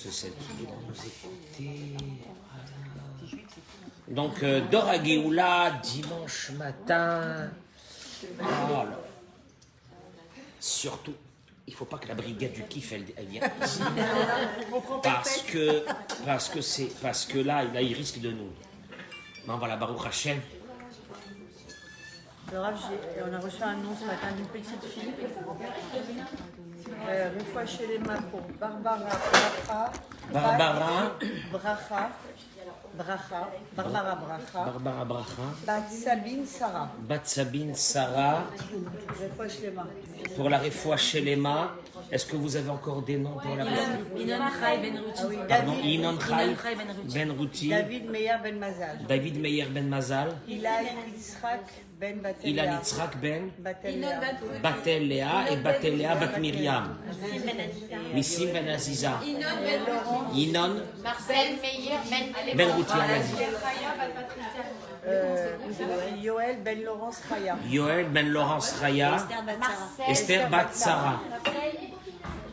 C'est celle qui va nous écouter. Voilà. Donc, Dora Géoula, dimanche matin. Voilà. Surtout, il ne faut pas que la brigade du kiff, elle vienne ici. Parce que là, il risque de nous. Bon, voilà, Baruch Hashem. Le Rav, on a reçu un nom ce matin d'une petite fille. Une fois chez les macros, Barbara Bracha. Barbara Bracha. Bat Sabine Sarah. Refouach Lema. Pour la Refouach Shelema, est-ce que vous avez encore des noms pour la Refouach? Inon Chai Ben Ruti. Pardon, Inon Chai Ben Ruti. David Meyer Ben Mazal. David Meyer Ben Mazal. Ilan Yitzhak Ben Batel. Ilan Yitzhak Ben Batel. Batel Léa et Batel Léa Bat Myriam. Nissim Ben Aziza. Inon Marcel Meyer Ben Ruti Alazi. Yoel Ben Laurence Raya. Yoel Ben Laurence Raya. Esther Bat Sarah.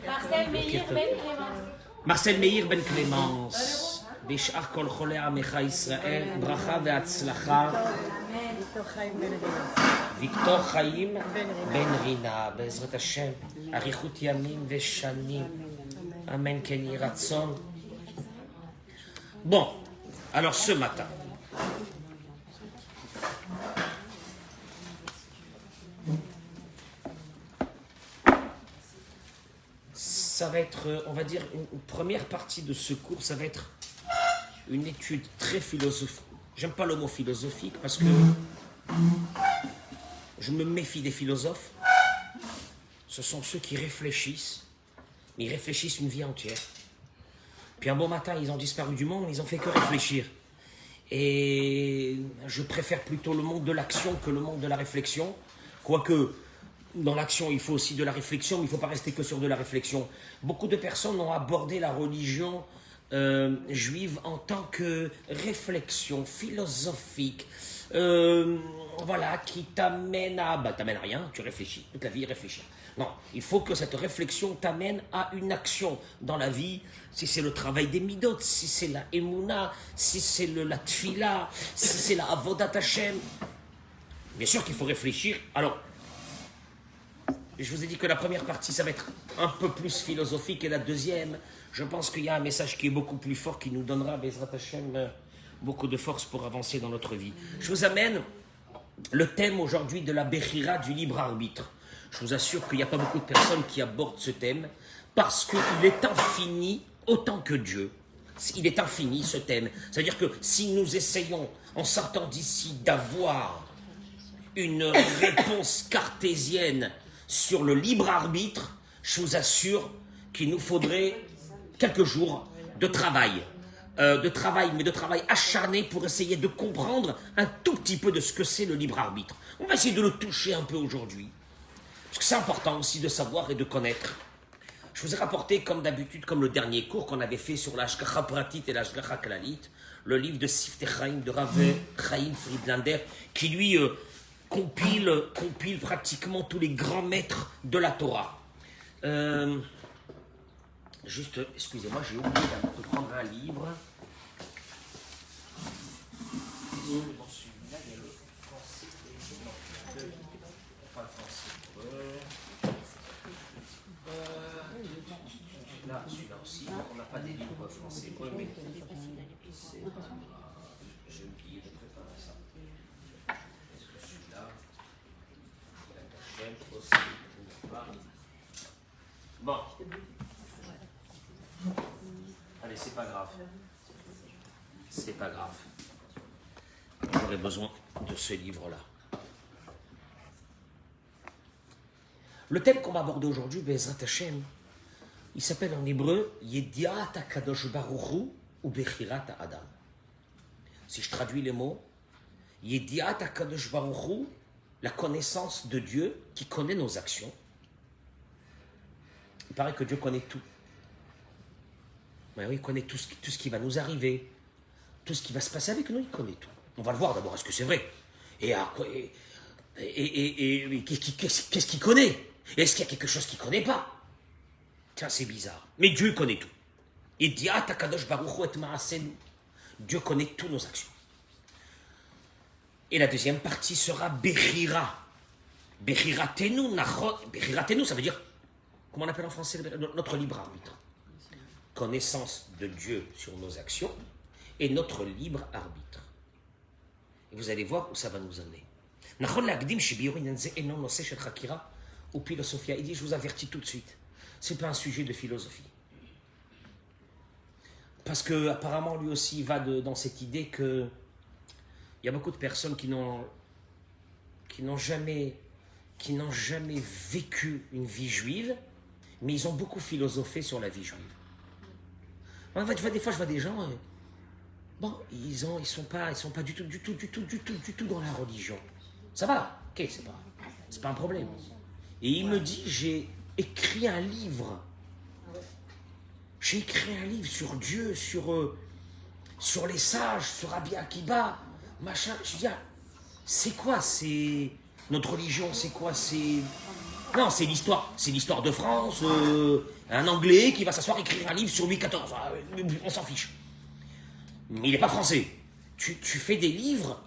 Marcel Meyer Ben Clémence. Marcel Meir Ben Clémence. Bishar Kol Cholei Amecha Israël. Bracha ve'atzlacha. Victor Chaim Ben Rina. Bezrat Hashem. Arichut Yamim ve'Shanim. Amen Ken Yhi Ratzon. Bon, alors ce matin. Ça va être, on va dire, une première partie de ce cours, ça va être une étude très philosophique. J'aime pas le mot philosophique parce que je me méfie des philosophes. Ce sont ceux qui réfléchissent, mais ils réfléchissent une vie entière. Puis un bon matin, ils ont disparu du monde, ils ont fait que réfléchir. Et je préfère plutôt le monde de l'action que le monde de la réflexion, quoique dans l'action, il faut aussi de la réflexion, mais il ne faut pas rester que sur de la réflexion. Beaucoup de personnes ont abordé la religion juive en tant que réflexion philosophique, voilà, qui t'amène à... t'amène à rien, tu réfléchis, toute la vie réfléchir. Non, il faut que cette réflexion t'amène à une action dans la vie, si c'est le travail des midot, si c'est la emuna, si c'est la tfila, si c'est la avodat Hashem. Bien sûr qu'il faut réfléchir. Alors, je vous ai dit que la première partie, ça va être un peu plus philosophique, et la deuxième, je pense qu'il y a un message qui est beaucoup plus fort, qui nous donnera, Bezrat Hashem, beaucoup de force pour avancer dans notre vie. Je vous amène le thème aujourd'hui de la Bechira, du libre arbitre. Je vous assure qu'il n'y a pas beaucoup de personnes qui abordent ce thème, parce qu'il est infini autant que Dieu. Il est infini, ce thème. C'est-à-dire que si nous essayons, en sortant d'ici, d'avoir une réponse cartésienne sur le libre arbitre, je vous assure qu'il nous faudrait quelques jours de travail, mais de travail acharné pour essayer de comprendre un tout petit peu de ce que c'est le libre arbitre. On va essayer de le toucher un peu aujourd'hui, parce que c'est important aussi de savoir et de connaître. Je vous ai rapporté, comme d'habitude, comme le dernier cours qu'on avait fait sur l'Ashgacha Pratit et l'Ashgacha Klalit, le livre de Siftei Chaim de Rav Chaim Friedlander, qui lui compile pratiquement tous les grands maîtres de la Torah. Juste, excusez-moi, j'ai oublié de prendre un livre. Dans celui-là, il y a le français et enfin le français. Là, celui-là aussi, on n'a pas des livres français, mais c'est... J'ai oublié de préparer ça. Est-ce que celui-là, la aussi, bon. Allez, c'est pas grave. C'est pas grave. J'aurais besoin de ce livre-là. Le thème qu'on va aborder aujourd'hui, Bezrat Hashem, il s'appelle en hébreu Yediat HaKadosh Baruch Hu ou Bechirat Adam. Si je traduis les mots, Yediat HaKadosh Baruch Hu, la connaissance de Dieu qui connaît nos actions. Il paraît que Dieu connaît tout. Mais oui, il connaît tout ce qui va nous arriver, tout ce qui va se passer avec nous, il connaît tout. On va le voir d'abord, est-ce que c'est vrai? Et qu'est-ce qu'il connaît? Est-ce qu'il y a quelque chose qu'il ne connaît pas? Tiens, c'est bizarre. Mais Dieu connaît tout. Idiat Akadosh Baruch Hu et Maasenu. Dieu connaît toutes nos actions. Et la deuxième partie sera Bechira. Bechiratenu, Bechiratenu, ça veut dire, comment on appelle en français, notre libre arbitre. Connaissance de Dieu sur nos actions et notre libre arbitre. Et vous allez voir où ça va nous amener. Il dit, je vous avertis tout de suite, ce n'est pas un sujet de philosophie. Parce que apparemment lui aussi va dans cette idée que il y a beaucoup de personnes qui n'ont jamais vécu une vie juive, mais ils ont beaucoup philosophé sur la vie juive. Des fois, je vois des gens, bon, ils sont pas du tout dans la religion. Ça va, ok, c'est pas un problème. Et il me dit, j'ai écrit un livre sur Dieu, sur les sages, sur Rabbi Akiba, machin. Je dis, c'est quoi, c'est notre religion, c'est quoi, c'est... Non, c'est l'histoire de France, un Anglais qui va s'asseoir et écrire un livre sur Louis XIV, on s'en fiche. Mais il n'est pas français. Tu fais des livres,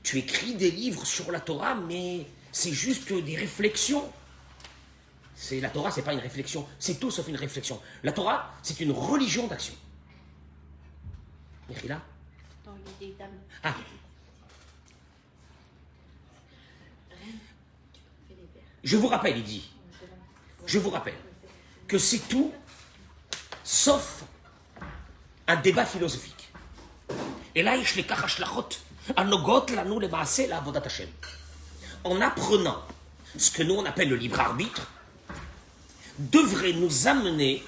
tu écris des livres sur la Torah, mais c'est juste des réflexions. La Torah, c'est pas une réflexion, c'est tout sauf une réflexion. La Torah, c'est une religion d'action. Mechila? Ah. Je vous rappelle, il dit, je vous rappelle que c'est tout sauf un débat philosophique. Et là, en apprenant ce que nous on appelle le libre arbitre, devrait nous amener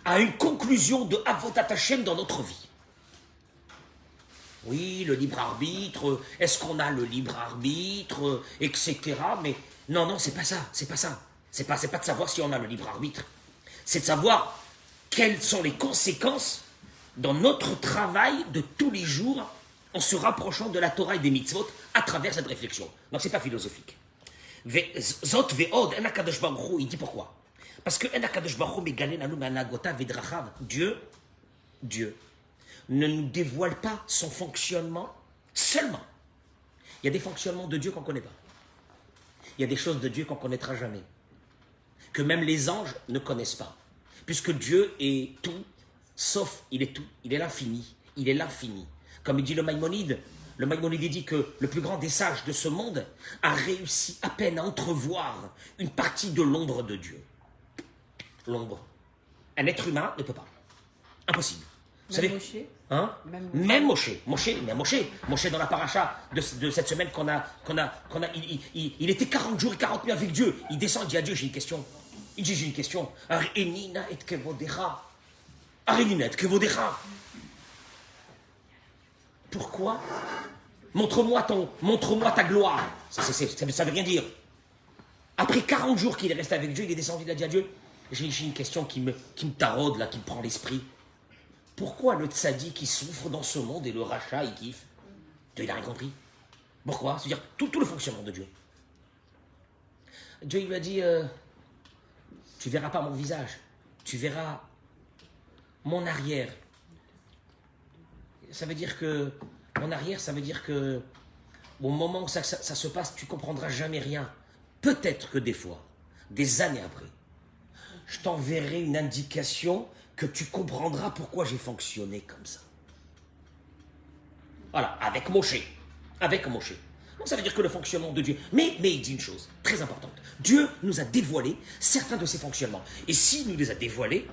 à une conclusion de Avodat Hashem dans notre vie. Oui, le libre arbitre, est-ce qu'on a le libre arbitre, etc. Mais non, c'est pas ça. C'est pas de savoir si on a le libre arbitre. C'est de savoir quelles sont les conséquences dans notre travail de tous les jours en se rapprochant de la Torah et des mitzvot à travers cette réflexion. Donc c'est pas philosophique. Zot ve'od, en HaKadosh Baruch Hu, il dit pourquoi? Parce que en HaKadosh Baruch Hu megalen anu me'anagota ve'drachav, Dieu ne nous dévoile pas son fonctionnement seulement. Il y a des fonctionnements de Dieu qu'on ne connaît pas. Il y a des choses de Dieu qu'on ne connaîtra jamais. Que même les anges ne connaissent pas. Puisque Dieu est tout, sauf il est tout. Il est l'infini. Il est l'infini. Comme il dit le Maïmonide dit que le plus grand des sages de ce monde a réussi à peine à entrevoir une partie de l'ombre de Dieu. L'ombre. Un être humain ne peut pas. Impossible. Vous savez, Moshe, hein? Même Moshe dans la paracha de cette semaine qu'on a, il était 40 jours et 40 nuits avec Dieu. Il descend, il dit à Dieu, j'ai une question. Il dit, j'ai une question. Arenina et kevodecha. Pourquoi? Montre-moi ta gloire. Ça veut rien dire. Après 40 jours qu'il est resté avec Dieu, il est descendu, il a dit à Dieu, j'ai une question qui me taraude, là, qui me prend l'esprit. Pourquoi le tzaddik qui souffre dans ce monde et le rachat il kiffe? Dieu il a rien compris. Pourquoi? C'est-à-dire tout le fonctionnement de Dieu. Dieu il lui a dit tu verras pas mon visage, tu verras mon arrière. Ça veut dire que mon arrière, ça veut dire que au moment où ça se passe, tu comprendras jamais rien. Peut-être que des fois, des années après, je t'enverrai une indication que tu comprendras pourquoi j'ai fonctionné comme ça. Voilà, avec Moshe. Donc ça veut dire que le fonctionnement de Dieu... Mais il dit une chose très importante. Dieu nous a dévoilé certains de ses fonctionnements. Et s'il nous les a dévoilés,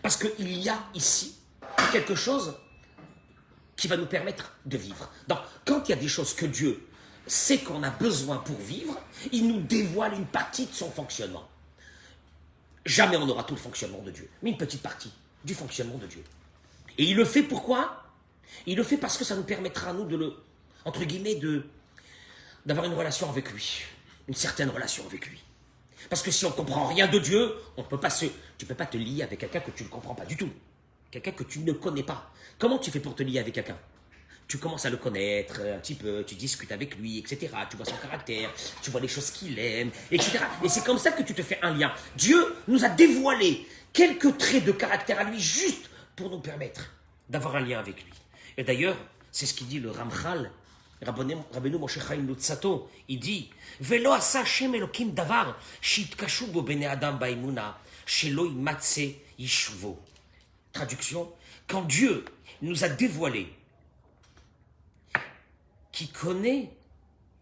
parce qu'il y a ici quelque chose qui va nous permettre de vivre. Donc, quand il y a des choses que Dieu sait qu'on a besoin pour vivre, il nous dévoile une partie de son fonctionnement. Jamais on n'aura tout le fonctionnement de Dieu, mais une petite partie du fonctionnement de Dieu. Et il le fait pourquoi? Il le fait parce que ça nous permettra à nous d'avoir une relation avec lui, une certaine relation avec lui. Parce que si on ne comprend rien de Dieu, tu ne peux pas te lier avec quelqu'un que tu ne comprends pas du tout, quelqu'un que tu ne connais pas. Comment tu fais pour te lier avec quelqu'un? tu commences à le connaître un petit peu, tu discutes avec lui, etc. Tu vois son caractère, tu vois les choses qu'il aime, etc. Et c'est comme ça que tu te fais un lien. Dieu nous a dévoilé quelques traits de caractère à lui juste pour nous permettre d'avoir un lien avec lui. Et d'ailleurs, c'est ce qu'il dit le Ramchal, Rabbeinu Moshe Chaim Luzzatto, il dit Velo asa Hashem Elokim davar shitkashu bo bnei adam baimuna shelo imatse yishuvo. Traduction, quand Dieu nous a dévoilé qui connaît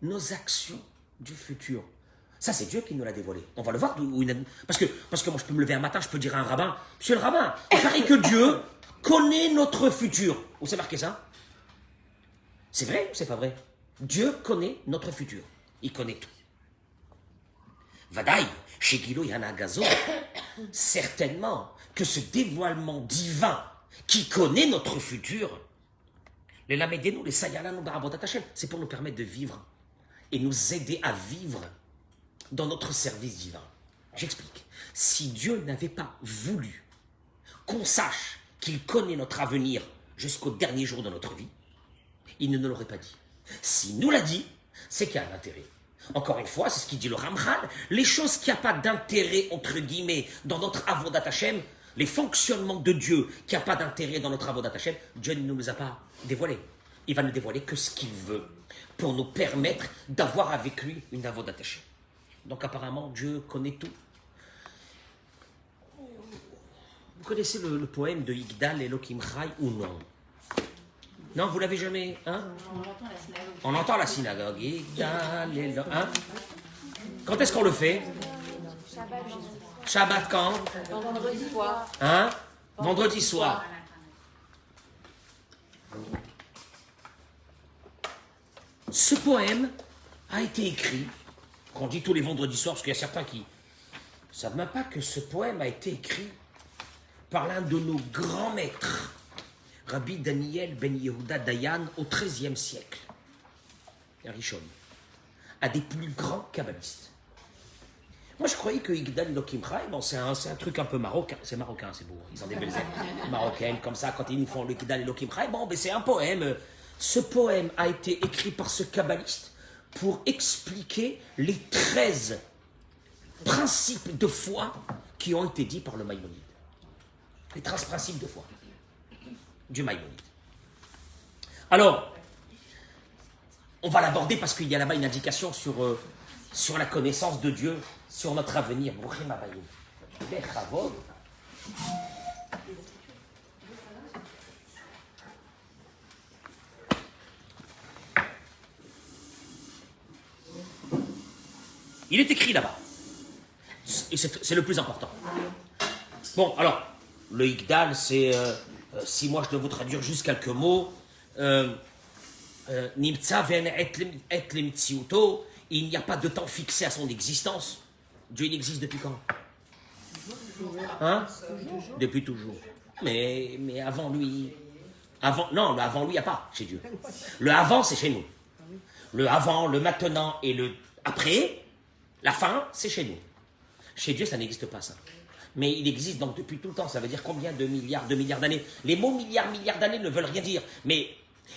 nos actions du futur. Ça, c'est Dieu qui nous l'a dévoilé. On va le voir. Parce que moi, je peux me lever un matin, je peux dire à un rabbin, Monsieur le rabbin, il paraît que Dieu connaît notre futur. Où c'est marqué ça? C'est vrai ou c'est pas vrai? Dieu connaît notre futur. Il connaît tout. Vadaï, chez Gilo Yanagazo, certainement que ce dévoilement divin qui connaît notre futur, les Lamedenu, les Sayalanu d'Avodat Hashem, c'est pour nous permettre de vivre et nous aider à vivre dans notre service divin. J'explique. Si Dieu n'avait pas voulu qu'on sache qu'il connaît notre avenir jusqu'au dernier jour de notre vie, il ne nous l'aurait pas dit. S'il nous l'a dit, c'est qu'il y a un intérêt. Encore une fois, c'est ce qu'il dit le Ramchal, les choses qui n'ont pas d'intérêt, entre guillemets, dans notre Avodat Hashem, les fonctionnements de Dieu qui n'ont pas d'intérêt dans notre Avodat Hashem, Dieu ne nous les a pas dévoilés. Il va ne dévoiler que ce qu'il veut pour nous permettre d'avoir avec lui une Avodat Hashem. Donc apparemment, Dieu connaît tout. Vous connaissez le poème de Yigdal Elokim Chai ou non? Non, vous l'avez jamais, hein? On entend la synagogue. Yigdal Elokim, hein? Quand est-ce qu'on le fait? Shabbat quand? Vendredi soir. Hein? Vendredi soir. Ce poème a été écrit, on dit tous les vendredis soirs, parce qu'il y a certains qui ne savent même pas que ce poème a été écrit par l'un de nos grands maîtres, Rabbi Daniel Ben Yehuda Dayan, au XIIIe siècle, Rishon, à des plus grands kabbalistes. Moi, je croyais que Yigdal Elokim Chai, bon, c'est un truc un peu marocain. C'est marocain, c'est beau. Ils ont des belles ailes marocaines, comme ça, quand ils nous font le Yigdal Elokim Chai. Bon, ben, c'est un poème. Ce poème a été écrit par ce kabbaliste pour expliquer les 13 principes de foi qui ont été dits par le Maïmonide. Les 13 principes de foi du Maïmonide. Alors, on va l'aborder parce qu'il y a là-bas une indication sur la connaissance de Dieu, sur notre avenir. Il est écrit là-bas. Et c'est le plus important. Bon, alors, le Yigdal, c'est, si moi je dois vous traduire juste quelques mots, Nimtza ven et lemtsiuto, il n'y a pas de temps fixé à son existence. Dieu, il existe depuis quand? Hein? Depuis toujours. Mais avant lui... Non, le avant lui, il n'y a pas chez Dieu. Le avant, c'est chez nous. Le avant, le maintenant et le après... La fin, c'est chez nous. Chez Dieu, ça n'existe pas, ça. Mais il existe donc depuis tout le temps. Ça veut dire combien de milliards d'années? Les mots milliards d'années ne veulent rien dire. Mais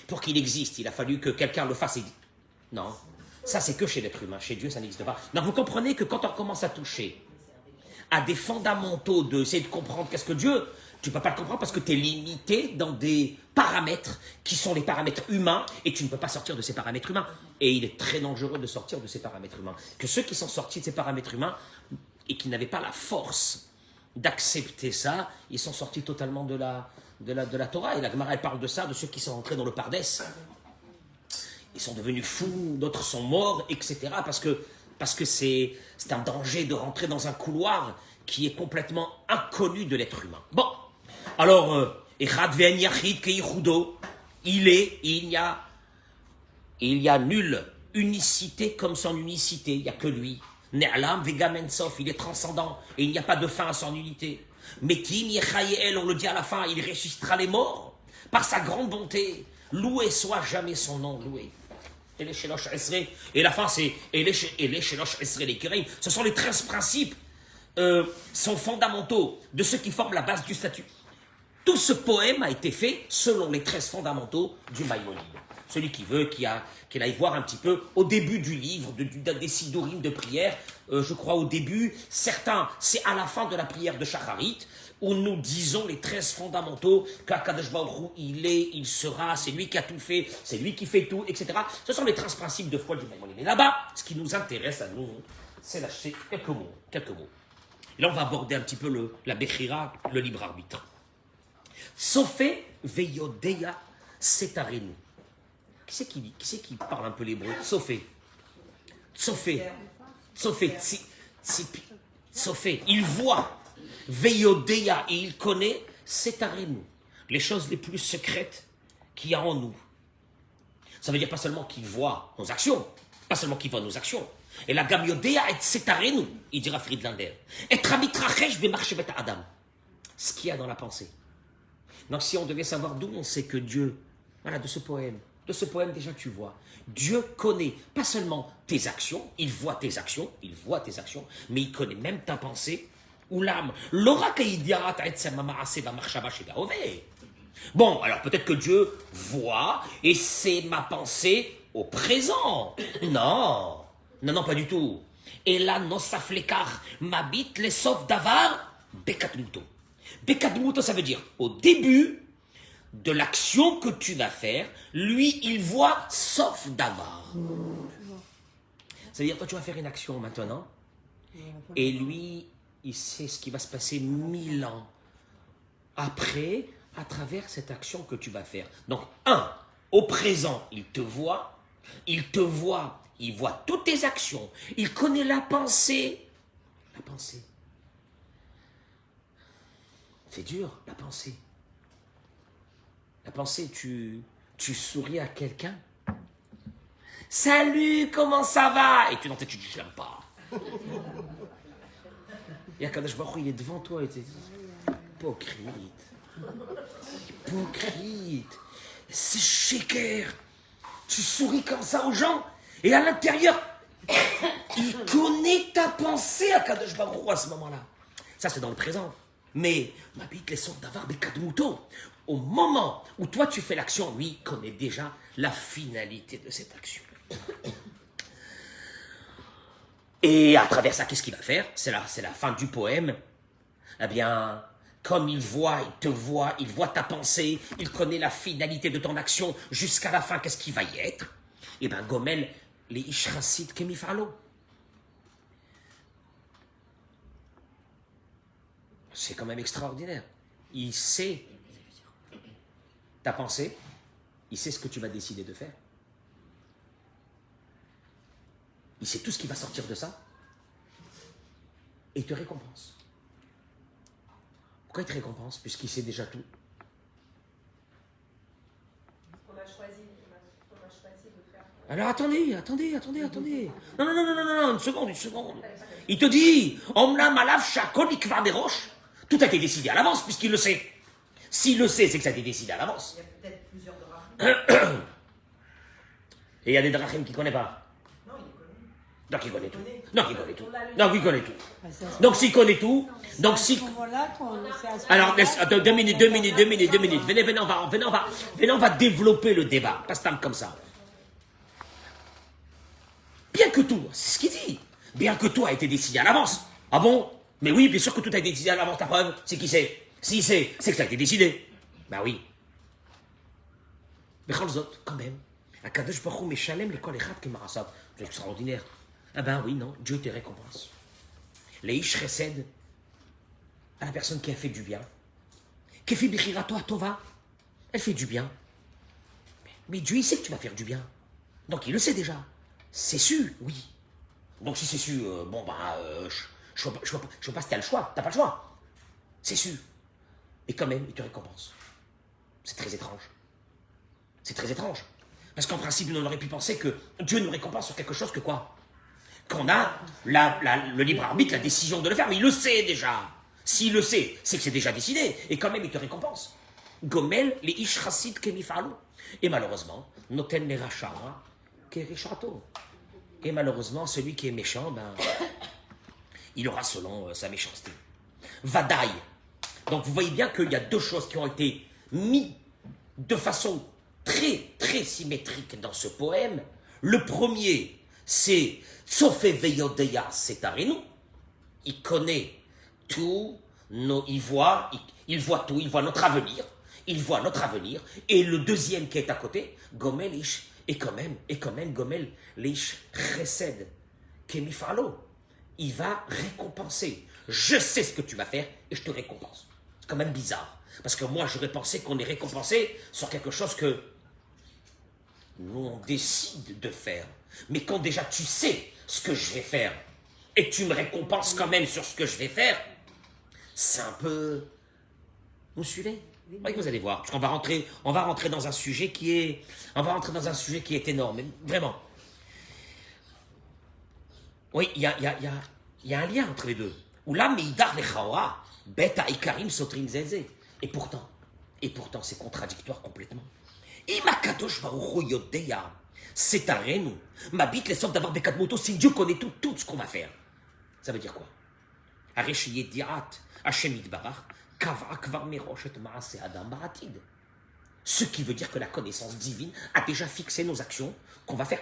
pour qu'il existe, il a fallu que quelqu'un le fasse. Non, ça c'est que chez l'être humain. Chez Dieu, ça n'existe pas. Donc vous comprenez que quand on commence à toucher à des fondamentaux d'essayer de comprendre qu'est-ce que Dieu, tu ne peux pas le comprendre parce que tu es limité dans des paramètres qui sont les paramètres humains et tu ne peux pas sortir de ces paramètres humains. Et il est très dangereux de sortir de ces paramètres humains. Que ceux qui sont sortis de ces paramètres humains et qui n'avaient pas la force d'accepter ça, ils sont sortis totalement de la Torah. Et la Gemara, elle parle de ça, de ceux qui sont entrés dans le Pardès. Ils sont devenus fous, d'autres sont morts, etc. Parce que c'est un danger de rentrer dans un couloir qui est complètement inconnu de l'être humain. Bon, alors, il y a nulle unicité comme son unicité, il n'y a que lui. Ne'alam vegamen sof, il est transcendant et il n'y a pas de fin à son unité. Mekim yechayel, on le dit à la fin, il ressuscitera les morts par sa grande bonté. Loué soit jamais son nom, loué. Et la fin, c'est ce sont les 13 principes sont fondamentaux de ceux qui forment la base du statut. Tout ce poème a été fait selon les 13 fondamentaux du Maïmonide. Celui qui veut, qu'il aille voir un petit peu au début du livre, des sidourim de prière, je crois au début, certains, c'est à la fin de la prière de Shacharit, où nous disons les 13 fondamentaux, qu'Akadosh Baruch Hu, il est, il sera, c'est lui qui a tout fait, c'est lui qui fait tout, etc. Ce sont les 13 principes de foi du Maïmonide. Mais là-bas, ce qui nous intéresse à nous, c'est lâcher quelques mots. Et là, on va aborder un petit peu la Bechira, le libre arbitre. Sofé veyodeya setarenu. Qui c'est qui parle un peu l'hébreu? Sofé, il voit, veyodeya, et il connaît setarenu, les choses les plus secrètes qu'il y a en nous. Ça veut dire pas seulement qu'il voit nos actions, Et la gamme yodea et setarenu, il dira Friedlander. Et trabitrachesh bemarche bet adam. Ce qu'il y a dans la pensée. Donc si on devait savoir d'où on sait que Dieu, voilà, de ce poème déjà tu vois, Dieu connaît pas seulement tes actions, il voit tes actions, mais il connaît même ta pensée ou l'âme. Bon, alors peut-être que Dieu voit et c'est ma pensée au présent. Non, pas du tout. Et là, nosaflekar, mabit les sauf davar, bekatmuto. Bekadmuto, ça veut dire, au début de l'action que tu vas faire, lui, il voit sauf davar. Ça veut dire, toi, tu vas faire une action maintenant, et lui, il sait ce qui va se passer 1000 ans après, à travers cette action que tu vas faire. Donc, au présent, il voit, il voit toutes tes actions, il connaît la pensée. C'est dur, la pensée. La pensée, tu souris à quelqu'un. Salut, comment ça va? Et tu dans ta tête, tu dis, je l'aime pas. Et Akadosh Baruch Hu, il est devant toi et tu dis, hypocrite. C'est shaker. Tu souris comme ça aux gens. Et à l'intérieur, il connaît ta pensée, Akadosh Baruch Hu, à ce moment-là. Ça, c'est dans le présent. Mais, ma bite, les sortes d'avoir des kadmuto. Au moment où toi tu fais l'action, lui connaît déjà la finalité de cette action. Et à travers ça, qu'est-ce qu'il va faire? C'est la fin du poème. Eh bien, comme il te voit, il voit ta pensée, il connaît la finalité de ton action jusqu'à la fin, qu'est-ce qu'il va y être? Eh bien, Gomel, les Ishrasid Kemifalo. C'est quand même extraordinaire. Il sait ta pensée, il sait ce que tu vas décider de faire. Il sait tout ce qui va sortir de ça. Et il te récompense. Pourquoi il te récompense? Puisqu'il sait déjà tout. On a choisi de faire. Alors attendez. Non, une seconde. Il te dit, Omla Malav Shakol Ikvar des roches. Tout a été décidé à l'avance, puisqu'il le sait. S'il le sait, c'est que ça a été décidé à l'avance. Il y a peut-être plusieurs drachim. Et il y a des drachim qu'il ne connaît pas. Non, il connaît. Donc il connaît tout. Donc s'il connaît tout, donc si... Alors, 2 minutes. Venez, on va développer le débat. Pas stam comme ça. Bien que tout, c'est ce qu'il dit. Bien que tout a été décidé à l'avance. Ah bon? Mais oui, bien sûr que tout a été décidé à l'avance, ta preuve. C'est qui c'est? Si c'est que ça a été décidé. Ben oui. Mais Khalzot, quand même. Akadosh Baruch Hu Meshalem l'école Echad Kemarasav. C'est extraordinaire. Ah ben oui, non, Dieu te récompense. Les Ish Chesed, à la personne qui a fait du bien. Kefi Bechirato Tova, elle fait du bien. Mais Dieu, il sait que tu vas faire du bien. Donc il le sait déjà. C'est sûr, oui. Donc si c'est sûr, je vois pas si t'as le choix. T'as pas le choix. C'est sûr. Et quand même, il te récompense. C'est très étrange. Parce qu'en principe, on aurait pu penser que Dieu nous récompense sur quelque chose que quoi? Qu'on a le libre arbitre, la décision de le faire. Mais il le sait déjà. S'il le sait, c'est que c'est déjà décidé. Et quand même, il te récompense. Gomel, les ish chassid kemifalo. Et malheureusement, noten les rachara kerishato. Et malheureusement, celui qui est méchant, il aura selon sa méchanceté. Vadaï, Donc vous voyez bien qu'il y a deux choses qui ont été mises de façon très, très symétrique dans ce poème. Le premier, c'est Tsofé Veyodeya Setarenu. Il connaît tout, il voit tout, il voit notre avenir. Il voit notre avenir. Et le deuxième qui est à côté, Gomel Ish, et quand même Gomel Ish Chesed Kemifalo. Il va récompenser. Je sais ce que tu vas faire et je te récompense. C'est quand même bizarre. Parce que moi, j'aurais pensé qu'on est récompensé sur quelque chose que nous, on décide de faire. Mais quand déjà tu sais ce que je vais faire et tu me récompenses quand même sur ce que je vais faire, c'est un peu... Vous suivez? Oui, vous allez voir. Parce qu'on va rentrer dans un sujet qui est énorme. Vraiment. Oui, il y a un lien entre les deux. Oula meidar lechaora, beta ikarim sotrim zeze. Et pourtant, c'est contradictoire complètement. Imakadosh baruch hu yodeya, setarenu, mabit les sauf d'avoir bekadmoto, si Dieu connaît tout ce qu'on va faire. Ça veut dire quoi? Aresh yediat, Hashem yitbarach, kavra kvar merosh et maase adam baratid. Ce qui veut dire que la connaissance divine a déjà fixé nos actions qu'on va faire.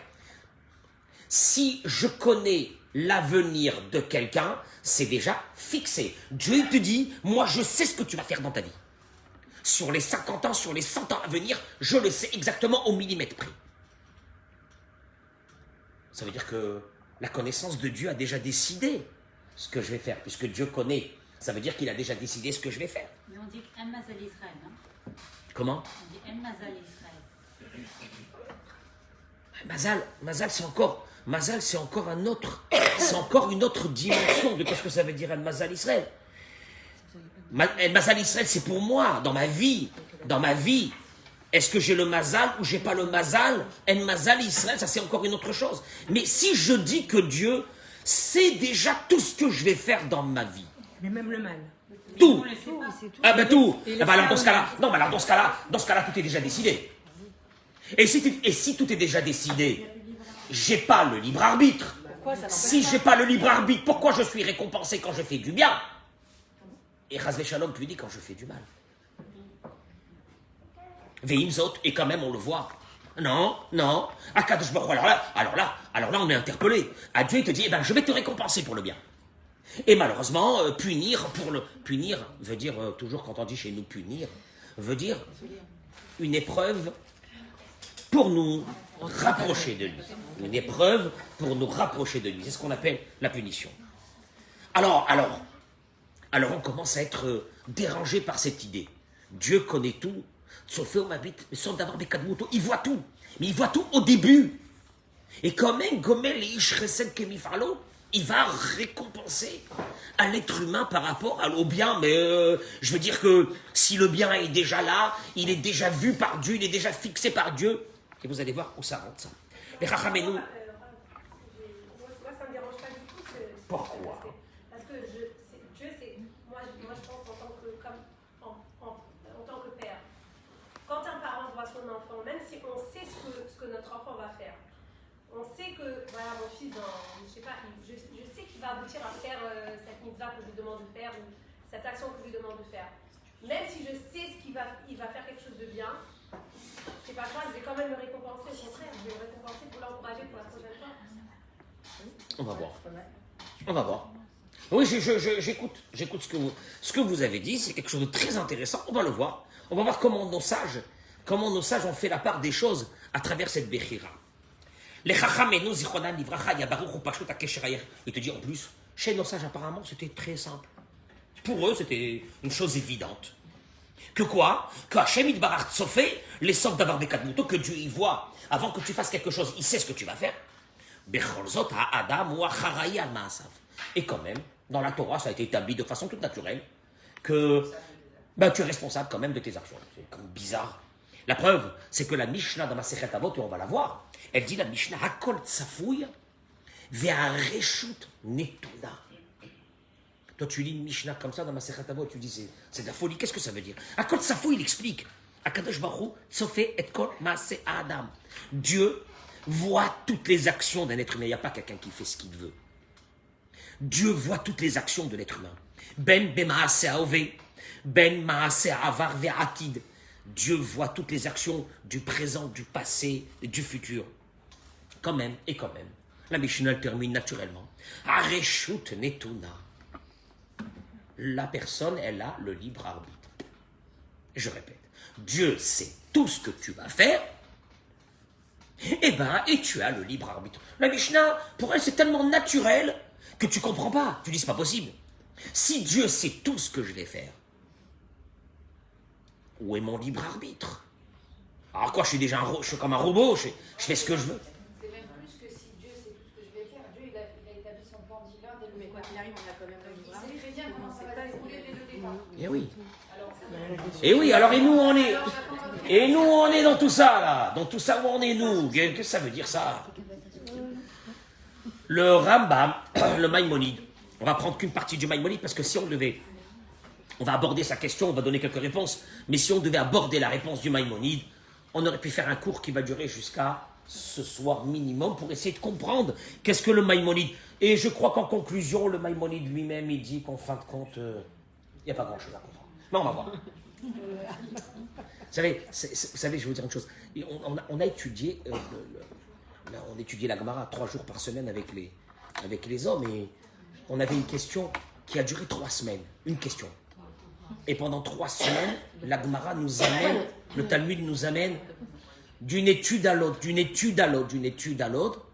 Si je connais l'avenir de quelqu'un, c'est déjà fixé. Dieu te dit, moi je sais ce que tu vas faire dans ta vie. Sur les 50 ans, sur les 100 ans à venir, je le sais exactement au millimètre près. Ça veut dire que la connaissance de Dieu a déjà décidé ce que je vais faire. Puisque Dieu connaît, ça veut dire qu'il a déjà décidé ce que je vais faire. Mais on dit En Mazal Israël, non? Comment? On dit En Mazal Israël. Mazal, c'est encore c'est encore une autre dimension de ce que ça veut dire El Mazal Israël. El Mazal Israël, c'est pour moi, dans ma vie. Est-ce que j'ai le Mazal ou j'ai pas le Mazal? El Mazal Israël, ça c'est encore une autre chose. Mais si je dis que Dieu sait déjà tout ce que je vais faire dans ma vie. Mais même le mal. Tout. Tout. Ah ben tout. Ah ben alors dans ce cas-là, tout est déjà décidé. Et si tout est déjà décidé, j'ai pas le libre arbitre. Si j'ai pas le libre arbitre, pourquoi je suis récompensé quand je fais du bien? Et Chazvé Shalom puis dit quand je fais du mal. Veimzot, et quand même on le voit. Non. Akadosh Baruch Hu, alors là, on est interpellé. À Dieu il te dit, je vais te récompenser pour le bien. Et malheureusement, punir veut dire, toujours quand on dit chez nous punir, veut dire une épreuve pour nous rapprocher de lui. Une épreuve pour nous rapprocher de lui. C'est ce qu'on appelle la punition. Alors, on commence à être dérangé par cette idée. Dieu connaît tout, sauf d'avoir des kadmoto. Il voit tout. Mais il voit tout au début. Et quand même, Gomel Ish Chesed Kemifalo, il va récompenser à l'être humain par rapport au bien. Mais je veux dire que si le bien est déjà là, il est déjà vu par Dieu, il est déjà fixé par Dieu. Et vous allez voir où ça rentre, ça. Les Chachamenu. Moi, ça me dérange pas du tout. Pourquoi? Parce que Dieu, c'est. Moi, je pense en tant que père. Quand un parent voit son enfant, même si on sait ce que notre enfant va faire, on sait que, voilà, mon fils, je sais pas, je sais qu'il va aboutir à faire cette mitzvah que je lui demande de faire ou cette action que je lui demande de faire. Même si je sais il va faire quelque chose de bien, c'est pas grave, je vais quand même le récompenser. Au contraire, je vais le récompenser pour l'encourager pour la prochaine fois. On va voir. Oui, j'écoute ce que vous avez dit. C'est quelque chose de très intéressant. On va le voir. On va voir comment nos sages ont fait la part des choses à travers cette Bechira. Les Chachamenu Zichronam Livracha Yabaruch Upashut Akesherayer. Il te dit en plus, chez nos sages apparemment c'était très simple. Pour eux c'était une chose évidente. Que quoi? Que Hashem Yitbarach Tsofé, les sortes d'avoir des kadmuto, que Dieu y voit. Avant que tu fasses quelque chose, il sait ce que tu vas faire. Becholzot Adam ou Acharaya al Maasav. Et quand même, dans la Torah, ça a été établi de façon toute naturelle que tu es responsable quand même de tes actions. C'est comme bizarre. La preuve, c'est que la Mishnah dans Masechet Avot, et on va la voir, elle dit la Mishnah Hakol Tsafouy Ve'areshut Netuna. Toi, tu lis une Mishnah comme ça dans Masechet Avot, tu dis c'est de la folie. Qu'est-ce que ça veut dire? Hakol Tsafouy, il explique. Akadosh Baruch Hu Tsofé et Kol Maaseh Adam. Dieu voit toutes les actions d'un être humain. Il n'y a pas quelqu'un qui fait ce qu'il veut. Dieu voit toutes les actions de l'être humain. Ben Bemaaseh Aové. Ben Maaseh Avar Ve'atid. Dieu voit toutes les actions du présent, du passé et du futur. Quand même, la Mishnah termine naturellement. Areshut Netuna. La personne, elle a le libre arbitre. Je répète, Dieu sait tout ce que tu vas faire, et tu as le libre arbitre. La Mishnah, pour elle, c'est tellement naturel que tu comprends pas. Tu dis, c'est pas possible. Si Dieu sait tout ce que je vais faire, où est mon libre arbitre? Alors quoi, je suis déjà je suis comme un robot, je fais ce que je veux. C'est même plus que si Dieu sait tout ce que je vais faire. Dieu, il a établi son plan divin dès le Mais quoi qu'il arrive, on a quand même le livre. Il sait très bien comment ça va se dérouler dès le départ. Eh oui. Alors, Et oui, alors et nous on est dans tout ça là, dans tout ça où on est nous. Qu'est-ce que ça veut dire ça? Le Rambam, le Maïmonide, on va prendre qu'une partie du Maïmonide parce que si on va aborder sa question, on va donner quelques réponses, mais si on devait aborder la réponse du Maïmonide, on aurait pu faire un cours qui va durer jusqu'à ce soir minimum pour essayer de comprendre qu'est-ce que le Maïmonide. Et je crois qu'en conclusion, le Maïmonide lui-même, il dit qu'en fin de compte, il n'y a pas grand-chose à comprendre. Mais on va voir. Vous savez, je vais vous dire une chose. On a étudié, on étudiait la Gemara 3 jours par semaine avec les hommes et on avait une question qui a duré 3 semaines. Une question. Et pendant 3 semaines, la Gemara nous amène, le Talmud nous amène d'une étude à l'autre, d'une étude à l'autre, d'une étude à l'autre.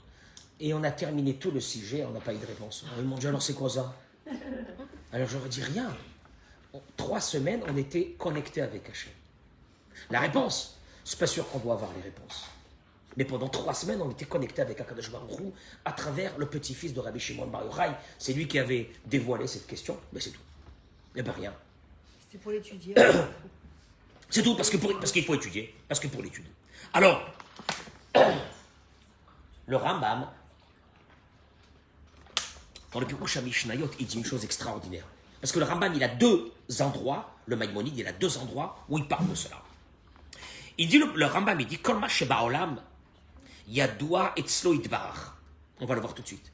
Et on a terminé tout le sujet, on n'a pas eu de réponse. Ils m'ont dit, alors c'est quoi ça? Alors j'aurais dit rien. 3 semaines, on était connectés avec Hachem. La réponse, c'est pas sûr qu'on doit avoir les réponses. Mais pendant 3 semaines, on était connectés avec Akadosh Baruch Hu à travers le petit-fils de Rabbi Shimon Bar Yochai. C'est lui qui avait dévoilé cette question, mais c'est tout. Il n'y a pas rien. C'est pour l'étudier. C'est tout, parce qu'il faut étudier. Parce que pour l'étude. Alors, le Rambam, dans le Pirush HaMishnayot, il dit une chose extraordinaire. Parce que le Rambam, il a 2 endroits, le Maïmonide, il a 2 endroits où il parle de cela. Il dit, le Rambam, il dit, Kol ma sheba'olam, yadua etzlo itbarach. On va le voir tout de suite.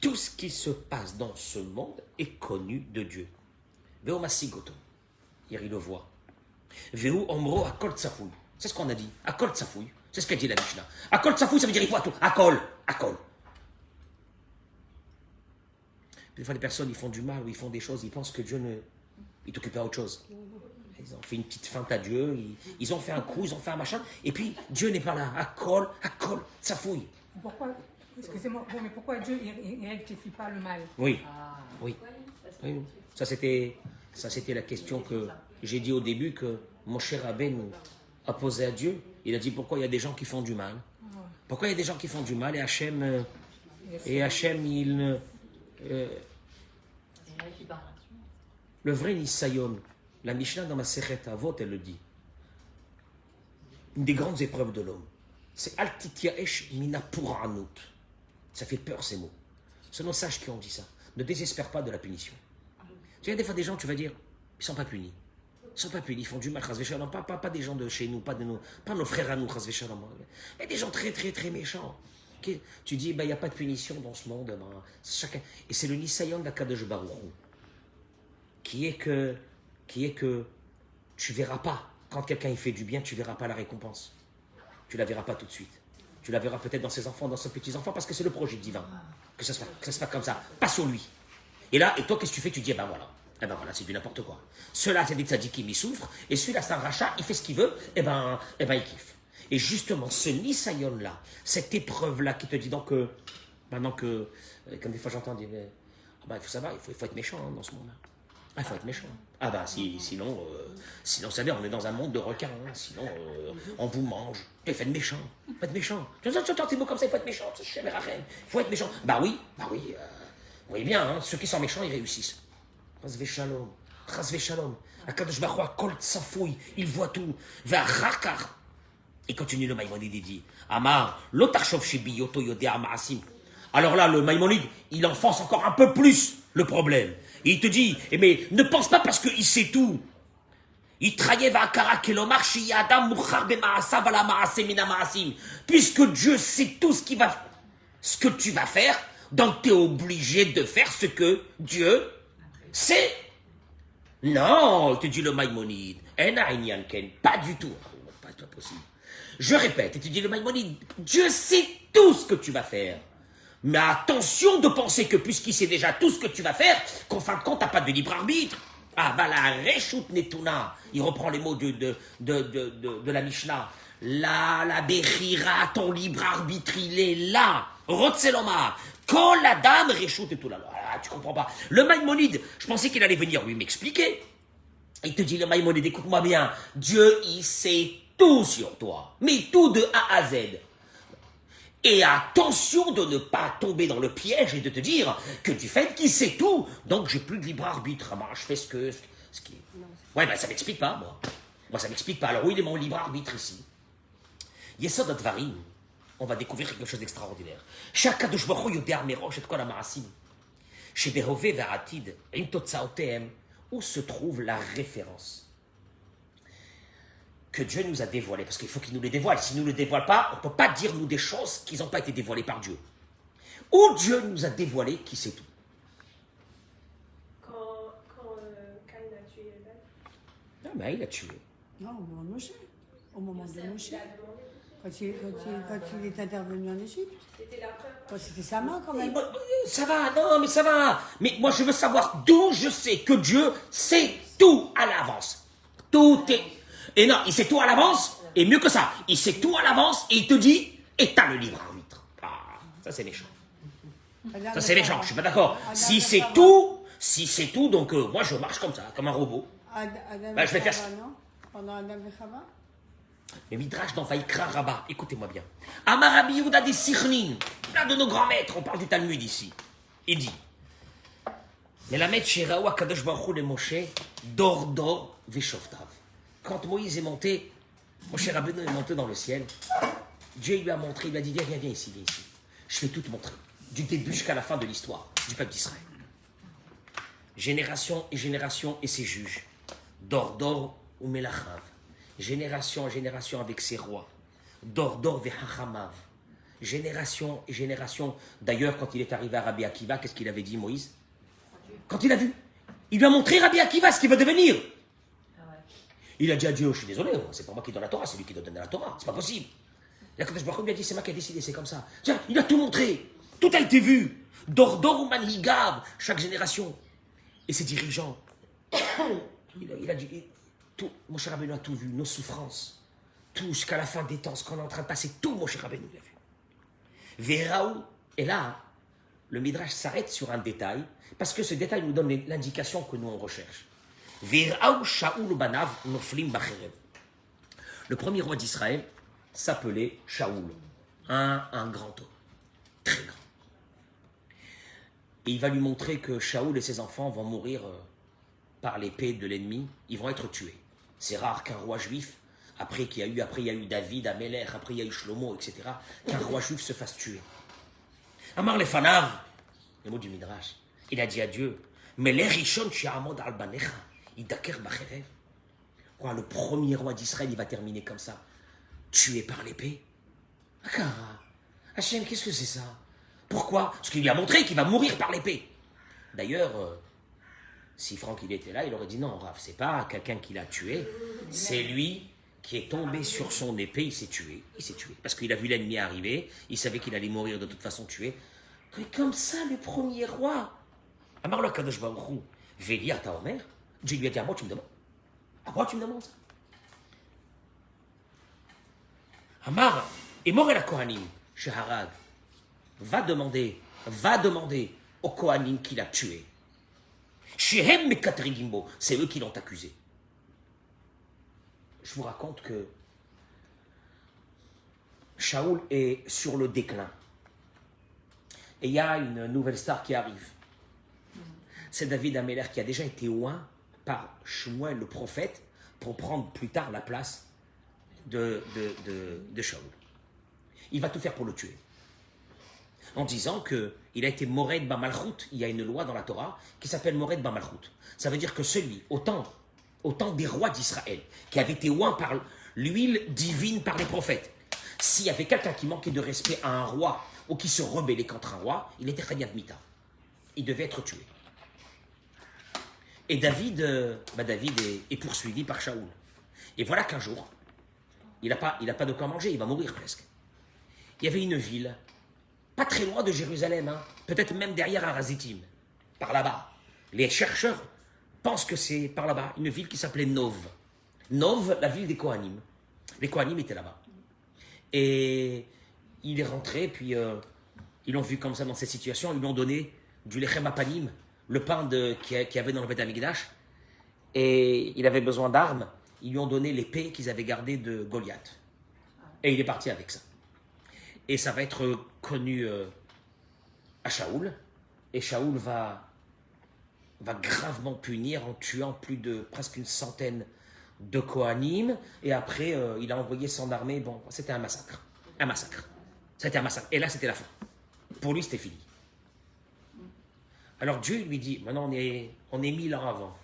Tout ce qui se passe dans ce monde est connu de Dieu. Veo masigoto. Il le voit. Veu omro akol tsafouy. C'est ce qu'on a dit. Akol tsafouy. C'est ce qu'a dit la Mishnah. Akol tsafouy, ça veut dire il voit tout. Akol. Des fois, les personnes, ils font du mal ou ils font des choses, ils pensent que Dieu il t'occupe à autre chose. Ils ont fait une petite feinte à Dieu, ils ont fait un coup, ils ont fait un machin, et puis Dieu n'est pas là. Akol, tsafouy. Pourquoi, excusez-moi, mais pourquoi Dieu ne rectifie pas le mal? Oui. Ça, c'était la question que j'ai dit au début que mon cher Abbé nous a posée à Dieu. Il a dit pourquoi il y a des gens qui font du mal. Pourquoi il y a des gens qui font du mal et Hachem, le vrai Nisayon, la Mishnah dans ma Sechet Avot, elle le dit. Une des grandes épreuves de l'homme, c'est Altityaesh mina puranut. Ça fait peur ces mots. Ce sont nos sages qui ont dit ça. Ne désespère pas de la punition. Tu vois, des fois des gens, tu vas dire, ils ne sont pas punis. Ils ne sont pas punis, ils font du mal, pas des gens de chez nous, pas nos frères à nous, mais des gens très très très méchants. Okay. Tu dis, il n'y a pas de punition dans ce monde. Chacun... Et c'est le Nisayon d'Akadosh Baruch Hu, qui est que tu ne verras pas, quand quelqu'un il fait du bien, tu ne verras pas la récompense. Tu ne la verras pas tout de suite. Tu la verras peut-être dans ses enfants, dans ses petits-enfants, parce que c'est le projet divin. Que ça se fasse comme ça, pas sur lui. Et toi, qu'est-ce que tu fais? Tu dis, voilà, c'est du n'importe quoi. Ceux-là, c'est des tzadikim, ils souffrent, et celui-là, c'est un rachat, il fait ce qu'il veut, il kiffe. Et justement, ce Nisayon-là, cette épreuve-là qui te dit donc que, maintenant que, comme des fois j'entends dire, il faut savoir, il faut être méchant dans ce monde-là. Il faut être méchant. Sinon, vous savez, on est dans un monde de requins, sinon, on vous mange. Il faut être méchant. Faut être méchant. Tu entends tes mots comme ça, il faut être méchant. Il faut être méchant. Oui, bien, ceux qui sont méchants, ils réussissent. Chasvé shalom. Akadosh Baruch Hu, kol tsafouy, il voit tout. Ve'achakar. Il continue le Maïmonide, il dit, Amar, lotarchov shebi yoto yodea ma'asim. Alors là, le Maïmonide, il enfonce encore un peu plus le problème. Et il te dit, mais ne pense pas parce qu'il sait tout. Puisque Dieu sait tout ce que tu vas faire, donc tu es obligé de faire ce que Dieu sait. Non, il te dit le Maïmonide. Pas du tout. Pas possible. Je répète, il te dit le Maïmonide. Dieu sait tout ce que tu vas faire. Mais attention de penser que puisqu'il sait déjà tout ce que tu vas faire, qu'en fin de compte, tu n'as pas de libre arbitre. Ah, bah la Reshut Netuna. Il reprend les mots de la Mishnah. La Bechira, ton libre arbitre, il est là. Rotzeloma. Kol Adam Reshut Netuna. Tu comprends pas. Le Maïmonide, je pensais qu'il allait venir lui m'expliquer. Il te dit, le Maïmonide, écoute-moi bien. Dieu, il sait tout sur toi. Mais tout de A à Z. Et attention de ne pas tomber dans le piège et de te dire que du fait qu'il sait tout, donc j'ai plus de libre arbitre. Moi, je fais ce qui est. Ouais, ben ça m'explique pas, moi. Moi, ça m'explique pas. Alors, où il est mon libre arbitre ici? Yesod Advarim, on va découvrir quelque chose d'extraordinaire. Chaque Kadosh Baruch Hu Yodea Merosh et Kol HaMa'asim. Chez Behove Ve'atid, Im Totzaotehem, où se trouve la référence que Dieu nous a dévoilé, parce qu'il faut qu'il nous les dévoile. S'il ne nous le dévoile pas, on ne peut pas dire nous des choses qui n'ont pas été dévoilées par Dieu. Où Dieu nous a dévoilé qui sait tout. Quand Caïn a tué Abel, Ah ben, il a tué. Non, au moment de Moshe. Au moment de Moshe. il a demandé. Quand il est intervenu en Égypte. C'était la preuve. C'était sa main quand même. Ça va, non, mais ça va. Mais moi, je veux savoir d'où je sais que Dieu sait tout à l'avance. Tout est... Et non, il sait tout à l'avance, et mieux que ça, il sait tout à l'avance, et il te dit, et t'as le libre arbitre. Ah, ça c'est méchant. Ça c'est méchant, je suis pas d'accord. Si c'est tout, donc moi je marche comme ça, comme un robot. Bah, je vais faire ça. Pendant Adam et Chava. Le Midrash dans Vaïkra Rabbah, écoutez-moi bien. Amar Rabbi Yehuda des Sirnin, l'un de nos grands maîtres, on parle du Talmud ici. Il dit, mais la maître Shirawa Kadosh Baruch Hu le Moshe, Dor Veshoftav. Quand Moïse est monté, Moshe Rabbeinu est monté dans le ciel, Dieu lui a montré, il lui a dit, viens ici. Je vais tout te montrer, du début jusqu'à la fin de l'histoire du peuple d'Israël. Génération et ses juges, Dor ou Melachav, génération et génération avec ses rois, Dor Vehachamav, génération et génération. D'ailleurs, quand il est arrivé à Rabbi Akiva, qu'est-ce qu'il avait dit Moïse? Quand il a vu, il lui a montré Rabbi Akiva ce qu'il va devenir. Il a dit à Dieu, je suis désolé, c'est pas moi qui donne la Torah, c'est lui qui doit donner la Torah, c'est pas possible. La Kadosh Baruch Hu lui a dit, c'est moi qui ai décidé, c'est comme ça. Tiens, il a tout montré, tout a été vu. Dor ou Manhigav, chaque génération. Et ses dirigeants, il a dit, tout, Moshe Rabbeinu a tout vu, nos souffrances, tout jusqu'à la fin des temps, ce qu'on est en train de passer, tout Moshe Rabbeinu l'a vu. Véraou, et là, le Midrash s'arrête sur un détail, parce que ce détail nous donne l'indication que nous on recherche. Le premier roi d'Israël s'appelait Shaoul, un grand homme, très grand. Et il va lui montrer que Shaoul et ses enfants vont mourir par l'épée de l'ennemi, ils vont être tués. C'est rare qu'un roi juif, après il y a eu David, Amelech, après il y a eu Shlomo, etc., qu'un roi juif se fasse tuer. Amar le Fanav, le mot du Midrash, il a dit à Dieu, mais les Rishon Shi'amod al-Banecha, Quoi, le premier roi d'Israël, il va terminer comme ça, tué par l'épée. Akara, Hachem, qu'est-ce que c'est ça? Pourquoi? Parce qu'il lui a montré qu'il va mourir par l'épée. D'ailleurs, si Franck il était là, il aurait dit non, Rav, c'est pas quelqu'un qui l'a tué, c'est lui qui est tombé sur son épée, il s'est tué. Parce qu'il a vu l'ennemi arriver, il savait qu'il allait mourir de toute façon tué. Et comme ça, le premier roi, Amar lo Kadosh Baruch Hu, Veli ata omer, Dieu lui a dit, à moi tu me demandes. À moi tu me demandes ça. Amar, et Morel à Kohanim, chez Harad, va demander au Kohanim qui l'a tué. Shehem Mekatri Gimbo, c'est eux qui l'ont accusé. Je vous raconte que Shaoul est sur le déclin. Et il y a une nouvelle star qui arrive. C'est David Amelech qui a déjà été oint par Shmuel le prophète pour prendre plus tard la place de Shaoul. Il va tout faire pour le tuer. En disant qu'il a été Mored Bamalchut, il y a une loi dans la Torah qui s'appelle Mored Bamalchut. Ça veut dire que celui, au temps des rois d'Israël, qui avait été oint par l'huile divine par les prophètes, s'il y avait quelqu'un qui manquait de respect à un roi ou qui se rebellait contre un roi, il était Chayav Mita. Il devait être tué. Et David, David est poursuivi par Shaoul. Et voilà qu'un jour, il n'a pas de quoi manger, il va mourir presque. Il y avait une ville, pas très loin de Jérusalem, hein, peut-être même derrière Arazitim, par là-bas. Les chercheurs pensent que c'est par là-bas, une ville qui s'appelait Nov. Nov, la ville des Kohanim. Les Kohanim étaient là-bas. Et il est rentré, puis ils l'ont vu comme ça dans cette situation, ils lui ont donné du lechem apanim, le pain qu'il y avait dans le Beth Amikdash, et il avait besoin d'armes, ils lui ont donné l'épée qu'ils avaient gardée de Goliath. Et il est parti avec ça. Et ça va être connu à Shaoul, et Shaoul va gravement punir en tuant presque une centaine de Kohanim, et après il a envoyé son armée, bon, c'était un massacre. Un massacre. C'était un massacre. Et là, c'était la fin. Pour lui, c'était fini. Alors Dieu lui dit, maintenant on est 1000 ans avant.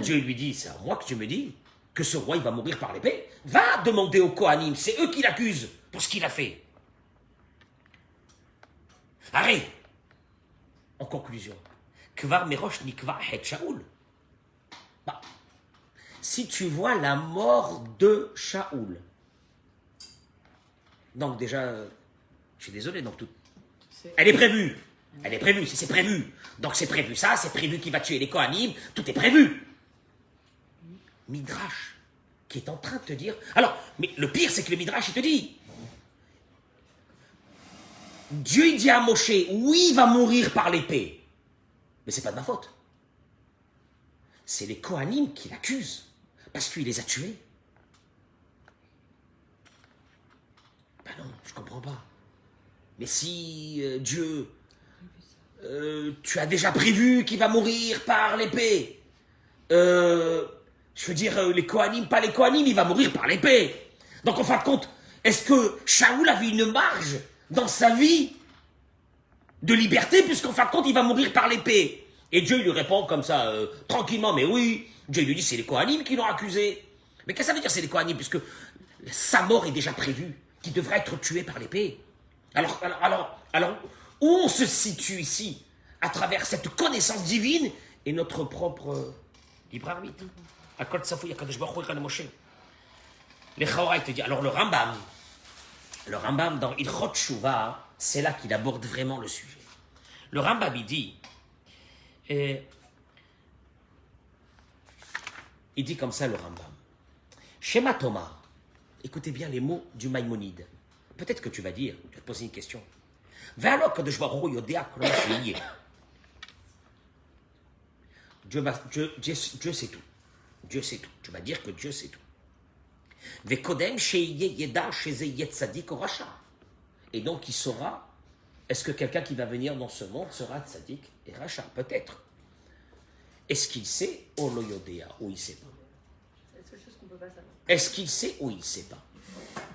Dieu lui dit, c'est à moi que tu me dis que ce roi, il va mourir par l'épée. Va demander aux Kohanim, c'est eux qui l'accusent pour ce qu'il a fait. Arrête. En conclusion, Kvar Merosh Nikva Het Shaoul. Si tu vois la mort de Shaoul, donc déjà, je suis désolé, donc elle est prévue. Elle est prévue, si c'est prévu. Donc c'est prévu ça, c'est prévu qu'il va tuer les Kohanim, tout est prévu. Midrash, qui est en train de te dire... Alors, mais le pire, c'est que le Midrash, il te dit... Dieu, il dit à Moshe, oui, il va mourir par l'épée. Mais c'est pas de ma faute. C'est les Kohanim qui l'accusent, parce qu'il les a tués. Ben non, je comprends pas. Mais si Dieu... tu as déjà prévu qu'il va mourir par l'épée. Je veux dire, les Kohanim, pas les Kohanim, il va mourir par l'épée. Donc, en fin de compte, est-ce que Shaoul avait une marge dans sa vie de liberté, puisqu'en fin de compte, il va mourir par l'épée? Et Dieu il lui répond comme ça, tranquillement, mais oui. Dieu lui dit, c'est les Kohanim qui l'ont accusé. Mais qu'est-ce que ça veut dire, c'est les Kohanim, puisque sa mort est déjà prévue, qu'il devrait être tué par l'épée. Alors, où on se situe ici, à travers cette connaissance divine et notre propre libre arbitre. Les Chaora, il te dit, alors le Rambam dans Ilchot Shuvah, c'est là qu'il aborde vraiment le sujet. Le Rambam, il dit comme ça, le Rambam. Shema Toma, écoutez bien les mots du Maïmonide. Peut-être que tu vas dire, tu vas te poser une question. Dieu sait tout. Dieu sait tout. Tu vas dire que Dieu sait tout. Et donc il saura, est-ce que quelqu'un qui va venir dans ce monde sera tzaddik et racha? Peut-être. Est-ce qu'il sait ou il ne sait pas? C'est la seule chose qu'on peut pas savoir. Est-ce qu'il sait ou il ne sait pas?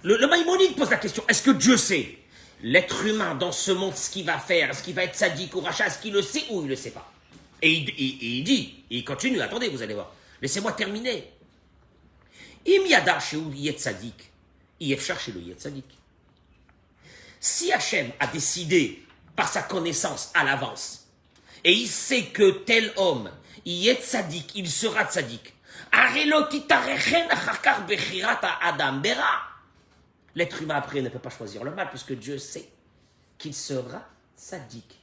Le Maïmonide pose la question, est-ce que Dieu sait? L'être humain dans ce monde, ce qu'il va faire, est-ce qu'il va être tzaddik ou racha, est-ce qu'il le sait ou il ne le sait pas? Et il dit, il continue, attendez, vous allez voir. Laissez-moi terminer. Si Hachem a décidé par sa connaissance à l'avance, et il sait que tel homme, il est tzaddik, il sera tzaddik, l'être humain après ne peut pas choisir le mal, puisque Dieu sait qu'il sera tzaddik.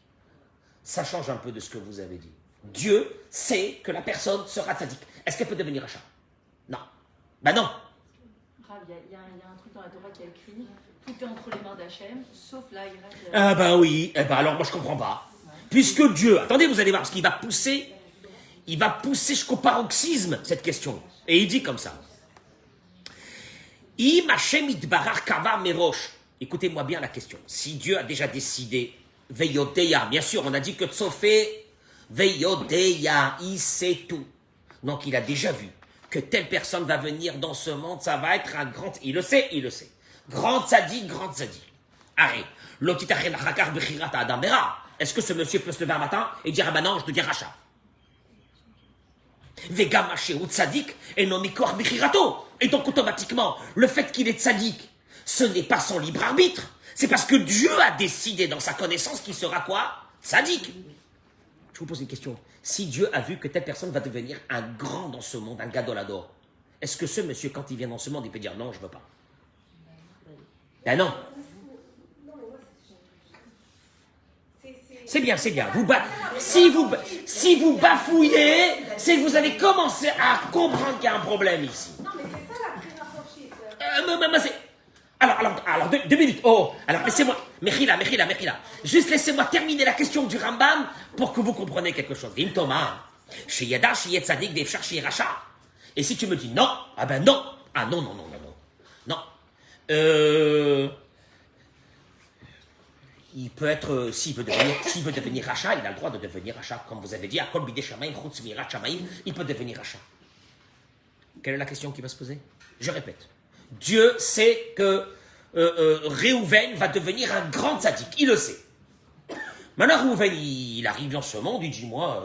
Ça change un peu de ce que vous avez dit. Dieu sait que la personne sera tzaddik. Est-ce qu'elle peut devenir rachat? Non. Ben non. Il y a un truc dans la Torah qui a écrit tout est entre les mains d'Hachem, sauf là, il reste. Ah ben oui. Eh ben alors moi je comprends pas. Puisque Dieu, attendez, vous allez voir, parce qu'il va pousser jusqu'au paroxysme cette question. Et il dit comme ça. Im Hashem itbarach kavar merosh. Écoutez-moi bien la question. Si Dieu a déjà décidé, veyodeya, bien sûr, on a dit que tsofé, veyodeya, il sait tout. Donc il a déjà vu que telle personne va venir dans ce monde, ça va être un grand... Il le sait. Grand tzaddik. Arrête. Est-ce que ce monsieur peut se lever un matin et dire, ah ben non, je deviens rachat? Et donc automatiquement, le fait qu'il est tzaddik, ce n'est pas son libre arbitre. C'est parce que Dieu a décidé dans sa connaissance qu'il sera quoi? Tzaddik. Je vous pose une question. Si Dieu a vu que telle personne va devenir un grand dans ce monde, un gadolador, est-ce que ce monsieur, quand il vient dans ce monde, il peut dire non, je ne veux pas? Ben non. C'est bien, c'est bien. Si vous bafouillez, c'est que vous avez commencé à comprendre qu'il y a un problème ici. Non, mais c'est ça la prière franchise. Alors, 2 minutes. Oh, alors laissez-moi. Mechila. Juste laissez-moi terminer la question du Rambam pour que vous compreniez quelque chose. Dim Thomas, chez Yada, chez Yetzadik, des Fchar, chez Racha. Et si tu me dis non, ah ben non. Ah non. Non. Il peut être, s'il veut devenir Racha, il a le droit de devenir Racha. Comme vous avez dit, Akol Bidei Shamaim, Chutz Mirat Shamaim, il peut devenir Racha. Quelle est la question qui va se poser? Je répète. Dieu sait que Réhouven va devenir un grand tzaddik. Il le sait. Maintenant, Réhouven, il arrive dans ce monde, il dit, moi,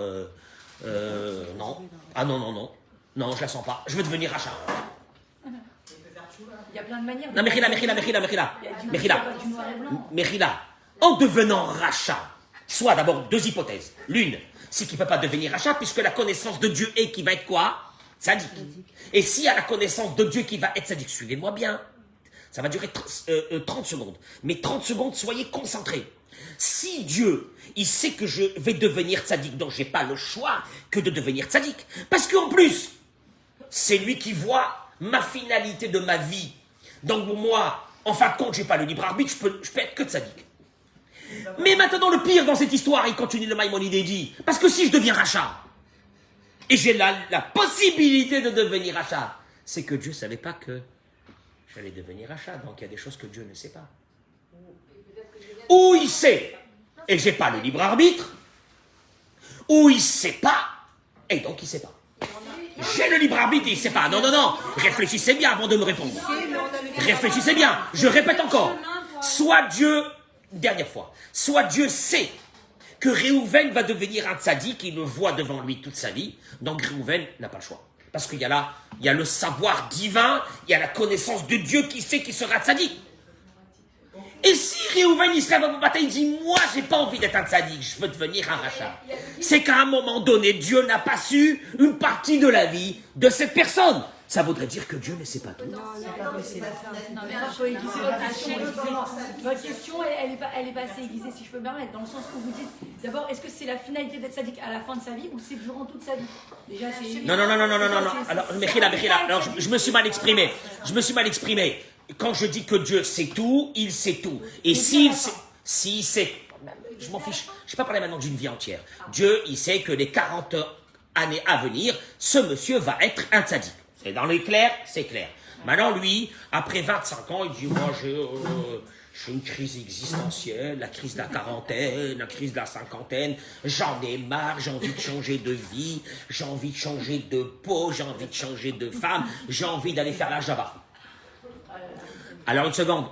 non. Ah non. Non, je la sens pas. Je veux devenir Racha. Il y a plein de manières. Non, Mechila. En devenant Racha, soit d'abord 2 hypothèses. L'une, c'est qu'il ne peut pas devenir Racha, puisque la connaissance de Dieu est qui va être quoi? Tzaddik. Et s'il y a la connaissance de Dieu qui va être tzaddik, suivez-moi bien, ça va durer 30 secondes. Mais 30 secondes, soyez concentrés. Si Dieu, il sait que je vais devenir tzaddik, donc je n'ai pas le choix que de devenir tzaddik. Parce qu'en plus, c'est lui qui voit ma finalité de ma vie. Donc moi, en fin de compte, je n'ai pas le libre arbitre, je peux être que tzaddik. Mais maintenant, le pire dans cette histoire, il continue le Maïmonide et dit, parce que si je deviens Racha, et j'ai la possibilité de devenir Racha, c'est que Dieu ne savait pas que j'allais devenir Racha, donc il y a des choses que Dieu ne sait pas. Ou il sait, et j'ai pas le libre arbitre, ou il sait pas, et donc il sait pas. J'ai le libre arbitre et il sait pas. Non. Réfléchissez bien avant de me répondre. Réfléchissez bien. Je répète encore. Soit Dieu, dernière fois, soit Dieu sait que Réhouven va devenir un tzaddik, il le voit devant lui toute sa vie, donc Réhouven n'a pas le choix. Parce qu'il y a le savoir divin, il y a la connaissance de Dieu qui sait qu'il sera tzaddik. Et si Réhouven il se lève au matin, il dit, moi j'ai pas envie d'être un tzaddik, je veux devenir un Racha. C'est qu'à un moment donné, Dieu n'a pas su une partie de la vie de cette personne. Ça voudrait dire que Dieu ne sait pas tout. Non, mais alors, faut aiguiser votre question, elle est pas assez aiguisée, si je peux me permettre, dans le sens où vous dites, d'abord, est-ce que c'est la finalité d'être sadique à la fin de sa vie ou c'est durant toute sa vie? Déjà, c'est... Non. Alors, Mechila, alors je me suis mal exprimé. Quand je dis que Dieu sait tout, il sait tout. Et s'il sait, je m'en fiche, je ne vais pas parler maintenant d'une vie entière. Dieu, il sait que les 40 années à venir, ce monsieur va être un tzaddik. C'est dans les clairs, c'est clair. Maintenant, lui, après 25 ans, il dit, moi, j'ai une crise existentielle, la crise de la quarantaine, la crise de la cinquantaine, j'en ai marre, j'ai envie de changer de vie, j'ai envie de changer de peau, j'ai envie de changer de femme, j'ai envie d'aller faire la Java. Alors, une seconde,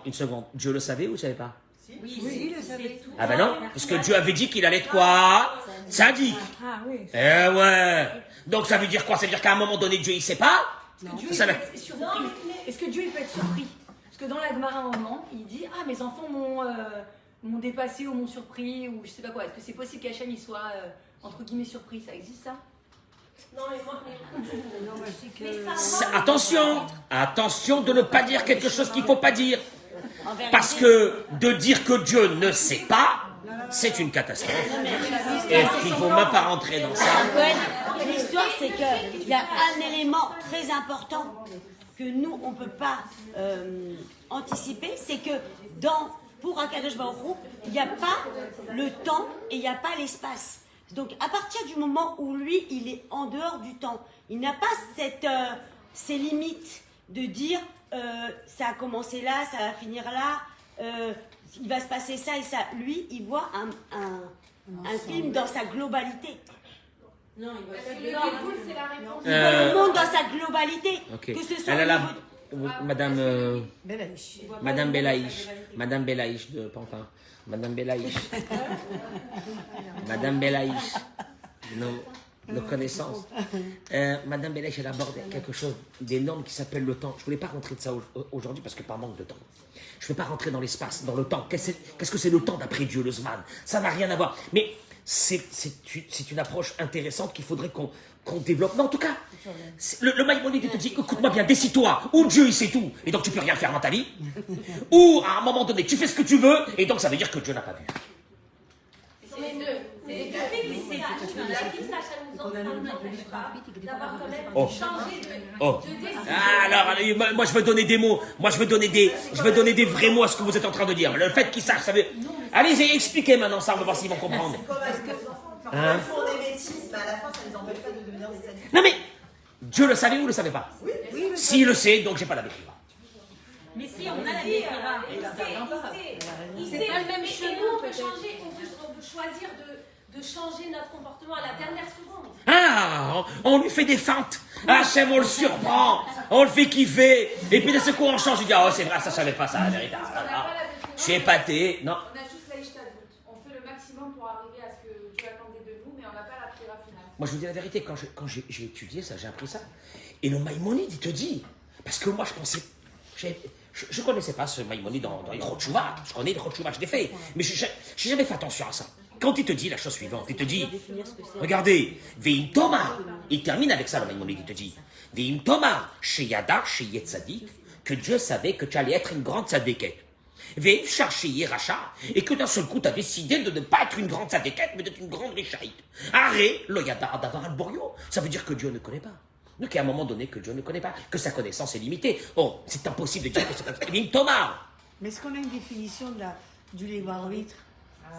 Dieu le savait ou ne savait pas? Oui, il le savait. Ah ben non, parce que Dieu avait dit qu'il allait être quoi? Tzaddik. Ah oui. Eh ouais. Donc ça veut dire quoi? Ça veut dire qu'à un moment donné, Dieu il sait pas? Est-ce que Dieu il peut être surpris? Parce que dans la Gemara, à un moment, il dit, ah, mes enfants m'ont dépassé ou m'ont surpris, ou je sais pas quoi. Est-ce que c'est possible qu'Hachem il soit, entre guillemets, surpris? Ça existe ça? Non, mais moi, Attention de ne pas dire quelque chose qu'il ne faut pas dire. Parce que de dire que Dieu ne sait pas, c'est une catastrophe. Et il ne faut même pas rentrer dans ça. L'histoire, c'est qu'il y a un élément très important que nous, on ne peut pas anticiper, c'est que pour Akadosh Baruch Hu, il n'y a pas le temps et il n'y a pas l'espace. Donc, à partir du moment où lui, il est en dehors du temps, il n'a pas ces limites de dire ça a commencé là, ça va finir là, il va se passer ça et ça. Lui, il voit un film dans sa globalité. parce que le Géoul, c'est la réponse. Il voit le monde dans sa globalité. Ok. Que ce soit Elle a au niveau Madame Belaïch de Pantin. Madame Belaïch, nos connaissances. Madame Belaïch, elle aborde quelque chose d'énorme qui s'appelle le temps. Je ne voulais pas rentrer de ça aujourd'hui parce que par manque de temps. Je ne vais pas rentrer dans l'espace, dans le temps. Qu'est-ce que c'est le temps d'après Dieu, le Zman? Ça n'a rien à voir. Mais c'est une approche intéressante qu'il faudrait qu'on développe. Non, en tout cas, le Maïmonide te dit, écoute-moi bien, décide-toi, ou Dieu il sait tout, et donc tu peux rien faire dans ta vie, ou à un moment donné, tu fais ce que tu veux, et donc ça veut dire que Dieu n'a pas vu. C'est les deux. C'est les deux. La fixe, ça nous empêche pas d'avoir quand même changé de décision. Alors, allez, moi je veux donner des mots, moi je veux donner des vrais mots à ce que vous êtes en train de dire. Le fait qu'ils sachent, ça veut... Allez, expliquez maintenant ça, on va voir s'ils vont comprendre. Ils font des bêtises, mais à la fin, ça ne les empêche pas de devenir des adultes. Non mais, Dieu le savait ou le savait pas? Oui. S'il le sait, donc j'ai pas la vérité. Mais si, on a la vérité. Il sait le même chemin. Nous, on peut changer, on peut choisir de changer notre comportement à la dernière seconde. Ah, on lui fait des feintes. Hachem, on le surprend, on le fait kiffer, et puis d'un seul coup on change, il dit, oh c'est vrai, ça je savais pas ça, la vérité. Je suis épaté, non. On a juste la Ishtadlut. On fait le maximum pour arriver à ce que Dieu attendait de nous, mais on n'a pas la prière finale. Moi je vous dis la vérité, quand j'ai étudié ça, j'ai appris ça, et le Maïmonide il te dit, parce que moi je pensais, je connaissais pas ce Maïmonide dans les Chotchouva, je connais les Chotchouva, je l'ai fait, mais j'ai jamais fait attention à ça. Quand il te dit la chose suivante, il te dit, regardez, Veim Tomar, il termine avec ça le Maïmonide, il te dit, Veim Tomar, chez Yada, chez Yetzadik, que Dieu savait que tu allais être une grande tzadékette. Veim Shar chez Yeracha, et que d'un seul coup tu as décidé de ne pas être une grande tzadékette, mais d'être une grande richaïte. Arrête, lo Yada Adavar al-Borio, ça veut dire que Dieu ne connaît pas. Donc il y a un moment donné que Dieu ne connaît pas, que sa connaissance est limitée. Oh, c'est impossible de dire que c'est comme ça. Veim Tomar. Mais est-ce qu'on a une définition du libre arbitre?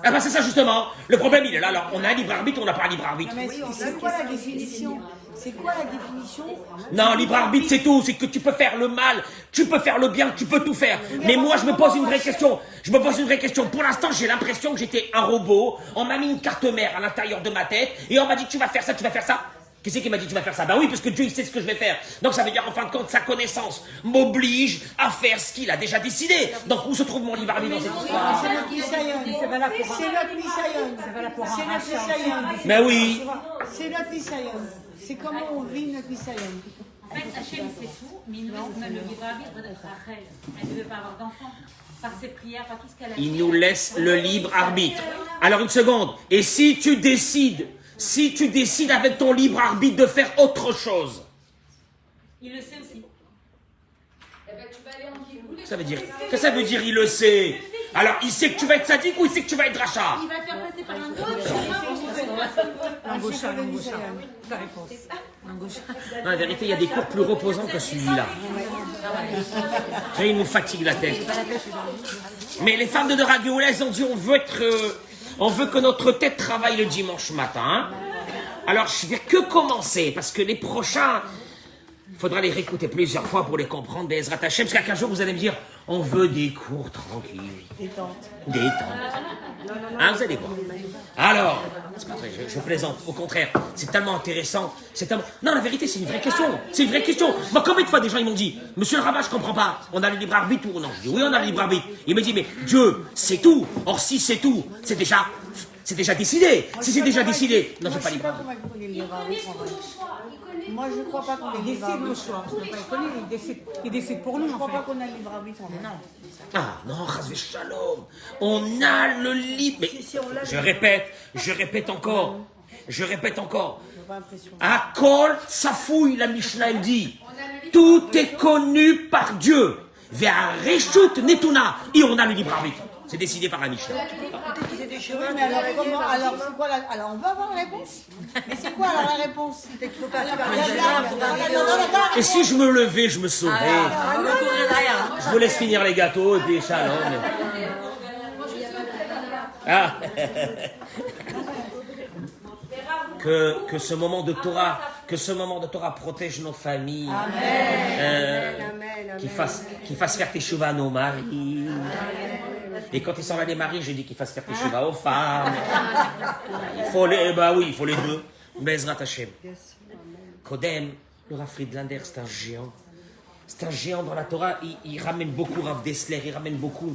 Ah ben c'est ça justement, le problème il est là, alors on a un libre arbitre, on n'a pas un libre arbitre. Non, mais c'est quoi la définition? C'est quoi la définition? Non, libre arbitre c'est tout, c'est que tu peux faire le mal, tu peux faire le bien, tu peux tout faire. Mais moi je me pose une vraie question, Pour l'instant j'ai l'impression que j'étais un robot, on m'a mis une carte mère à l'intérieur de ma tête, et on m'a dit tu vas faire ça, tu vas faire ça. Qui c'est qui m'a dit tu vas faire ça? Ben oui, parce que Dieu il sait ce que je vais faire. Donc ça veut dire en fin de compte sa connaissance m'oblige à faire ce qu'il a déjà décidé. Donc où se trouve mon libre arbitre dans cette histoire? C'est notre Nisayon. C'est notre Nisayon. Mais oui. C'est notre Nisayon. C'est comment on vit notre Nisayon. En fait, Hachem sait tout, mais il nous laisse même le libre arbitre de Rachel. Elle ne veut pas avoir d'enfant. Par ses prières, par tout ce qu'elle a fait. Il nous laisse le libre arbitre. Alors une seconde, et si tu décides avec ton libre arbitre de faire autre chose, Il le sait aussi. Eh ben, tu vas aller en Kiboul. ça veut dire, qu'est-ce que ça veut dire il le sait? Alors il sait que tu vas être sadique ou il sait que tu vas être rachat? Il va te faire passer par un autre L'angosha. La réponse. Non, la vérité, il y a des cours plus reposants que celui-là. Et il nous fatigue la tête. Mais les femmes de Radio Oula, elles ont dit on veut que notre tête travaille le dimanche matin. Alors je vais que commencer, parce que les prochains, il faudra les réécouter plusieurs fois pour les comprendre, Bezrat Hashem, parce qu'à 15 jours vous allez me dire, on veut des cours tranquilles. Détente. Hein, vous allez voir. Alors, c'est pas vrai, je plaisante, au contraire, c'est tellement intéressant, Non, la vérité, c'est une vraie question, Moi, combien de fois des gens, ils m'ont dit, monsieur le rabbin, je comprends pas, on a le libre arbitre ou non? Je dis, oui, on a le libre arbitre. Il me dit, mais Dieu, c'est tout. Or, si c'est tout, c'est déjà décidé. Si c'est déjà décidé, non, j'ai pas libre arbitre. Moi, je ne crois pas qu'on ait le Il libre décide nos arbitre. choix. Il décide pour nous, Je ne en crois fait. pas qu'on a le libre arbitre. Non. Ah non, Chas Shalom, on a le libre. Mais je répète encore. J'ai pas l'impression. À Kol Safouille, la Mishnah elle dit, tout est connu par Dieu. Vers Reshut Netuna, et on a le libre arbitre. C'est décidé par la Mishnah. Oui, mais alors comment? Alors c'est quoi alors on peut avoir la réponse? Mais c'est quoi alors la réponse? Peut-être qu'il faut passer par Et si je me levais, je me saurais. Je vous laisse finir les gâteaux et puis Shalom. Ah. Que ce moment de Torah protège nos familles. Qu'il fasse faire teshuva à nos maris. Et quand ils s'en allaient les maris, j'ai dit qu'ils fassent faire teshuva aux femmes. Il faut les deux. Bezrat Hashem. Kodem, le Rav Friedlander, c'est un géant. C'est un géant dans la Torah. Il ramène beaucoup Rav Dessler, il ramène beaucoup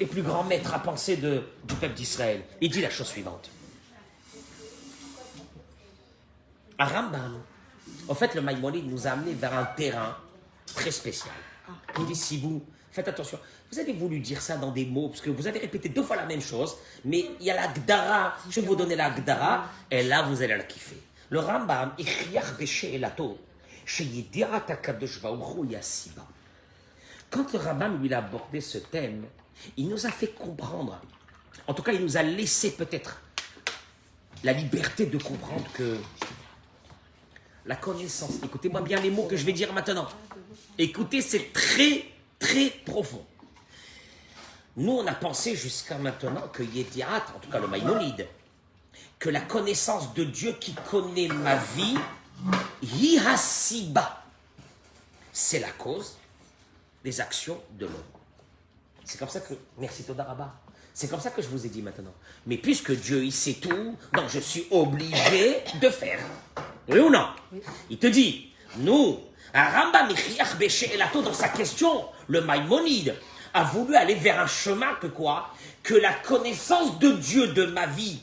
les plus grands maîtres à penser du peuple d'Israël. Il dit la chose suivante. À Rambam, en fait, le Maïmonide nous a amené vers un terrain très spécial. Il dit, si vous Faites attention. Vous avez voulu dire ça dans des mots, parce que vous avez répété 2 fois la même chose, mais il y a la Gdara. Je vais vous donner la Gdara, et là, vous allez la kiffer. Le Rambam, quand le Rambam lui a abordé ce thème, il nous a fait comprendre, en tout cas, il nous a laissé peut-être la liberté de comprendre que la connaissance, écoutez-moi bien les mots que je vais dire maintenant. Écoutez, c'est très, très profond. Nous, on a pensé jusqu'à maintenant que Yediat, en tout cas le Maïmonide, que la connaissance de Dieu qui connaît ma vie, Yihasiba, c'est la cause des actions de l'homme. C'est comme ça que, merci Todaraba, c'est comme ça que je vous ai dit maintenant. Mais puisque Dieu, il sait tout, donc je suis obligé de faire. Oui ou non? Il te dit, nous, Rambam Elato, dans sa question, le Maïmonide a voulu aller vers un chemin que quoi? Que la connaissance de Dieu de ma vie,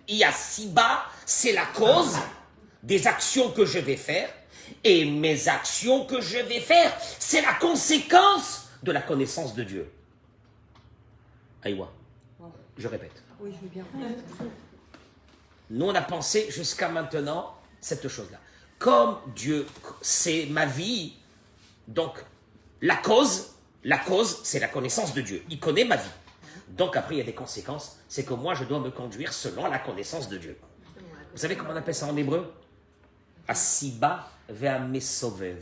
Yasiba, c'est la cause des actions que je vais faire, et mes actions que je vais faire, c'est la conséquence de la connaissance de Dieu. Aïwa, je répète. Oui, je veux bien. Nous, on a pensé jusqu'à maintenant cette chose-là. Comme Dieu, c'est ma vie, donc la cause, c'est la connaissance de Dieu. Il connaît ma vie. Donc après, il y a des conséquences. C'est que moi, je dois me conduire selon la connaissance de Dieu. Vous savez comment on appelle ça en hébreu? Asiba ve'amesovev.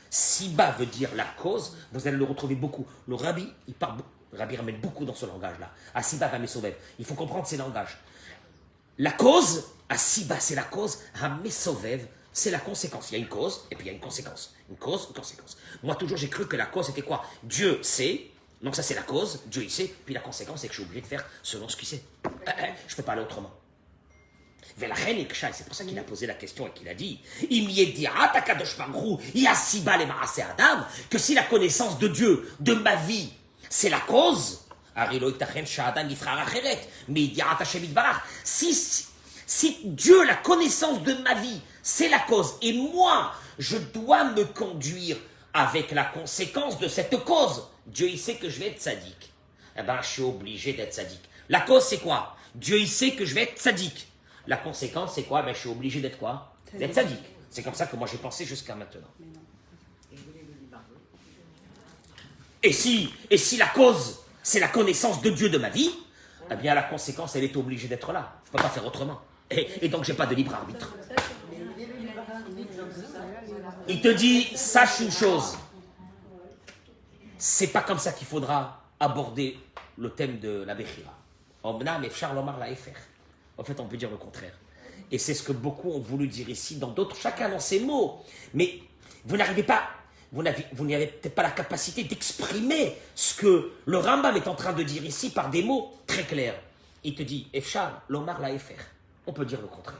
Siba veut dire la cause. Vous allez le retrouver beaucoup. Le Rabbi, il parle beaucoup. Rabbi ramène beaucoup dans ce langage-là. Asiba ve'amesovev. Il faut comprendre ces langages. La cause, Asiba, c'est la cause. Amesovev, c'est la conséquence. Il y a une cause et puis il y a une conséquence. Une cause, une conséquence. Moi, toujours, j'ai cru que la cause, c'était quoi? Dieu sait. Donc ça, c'est la cause. Dieu, il sait. Puis la conséquence, c'est que je suis obligé de faire selon ce qu'il sait. Je ne peux pas aller autrement. C'est pour ça qu'il a posé la question et qu'il a dit que si la connaissance de Dieu, de ma vie, c'est la cause, si Dieu, la connaissance de ma vie, c'est la cause, et moi, je dois me conduire avec la conséquence de cette cause, Dieu, il sait que je vais être sadique. Eh bien, je suis obligé d'être sadique. La cause, c'est quoi? Dieu, il sait que je vais être sadique. La conséquence, c'est quoi? Ben, je suis obligé d'être quoi? D'être sadique. C'est comme ça que moi j'ai pensé jusqu'à maintenant. Et si la cause, c'est la connaissance de Dieu de ma vie, eh bien la conséquence, elle est obligée d'être là. Je ne peux pas faire autrement. Et donc, je n'ai pas de libre arbitre. Il te dit, sache une chose. C'est pas comme ça qu'il faudra aborder le thème de la Bechira. Omnam et Charles Omar l'a fait. En fait, on peut dire le contraire. Et c'est ce que beaucoup ont voulu dire ici, dans d'autres, chacun dans ses mots. Mais vous n'arrivez pas, vous n'avez peut-être pas la capacité d'exprimer ce que le Rambam est en train de dire ici par des mots très clairs. Il te dit, Efchar, l'Omar la Efer. On peut dire le contraire.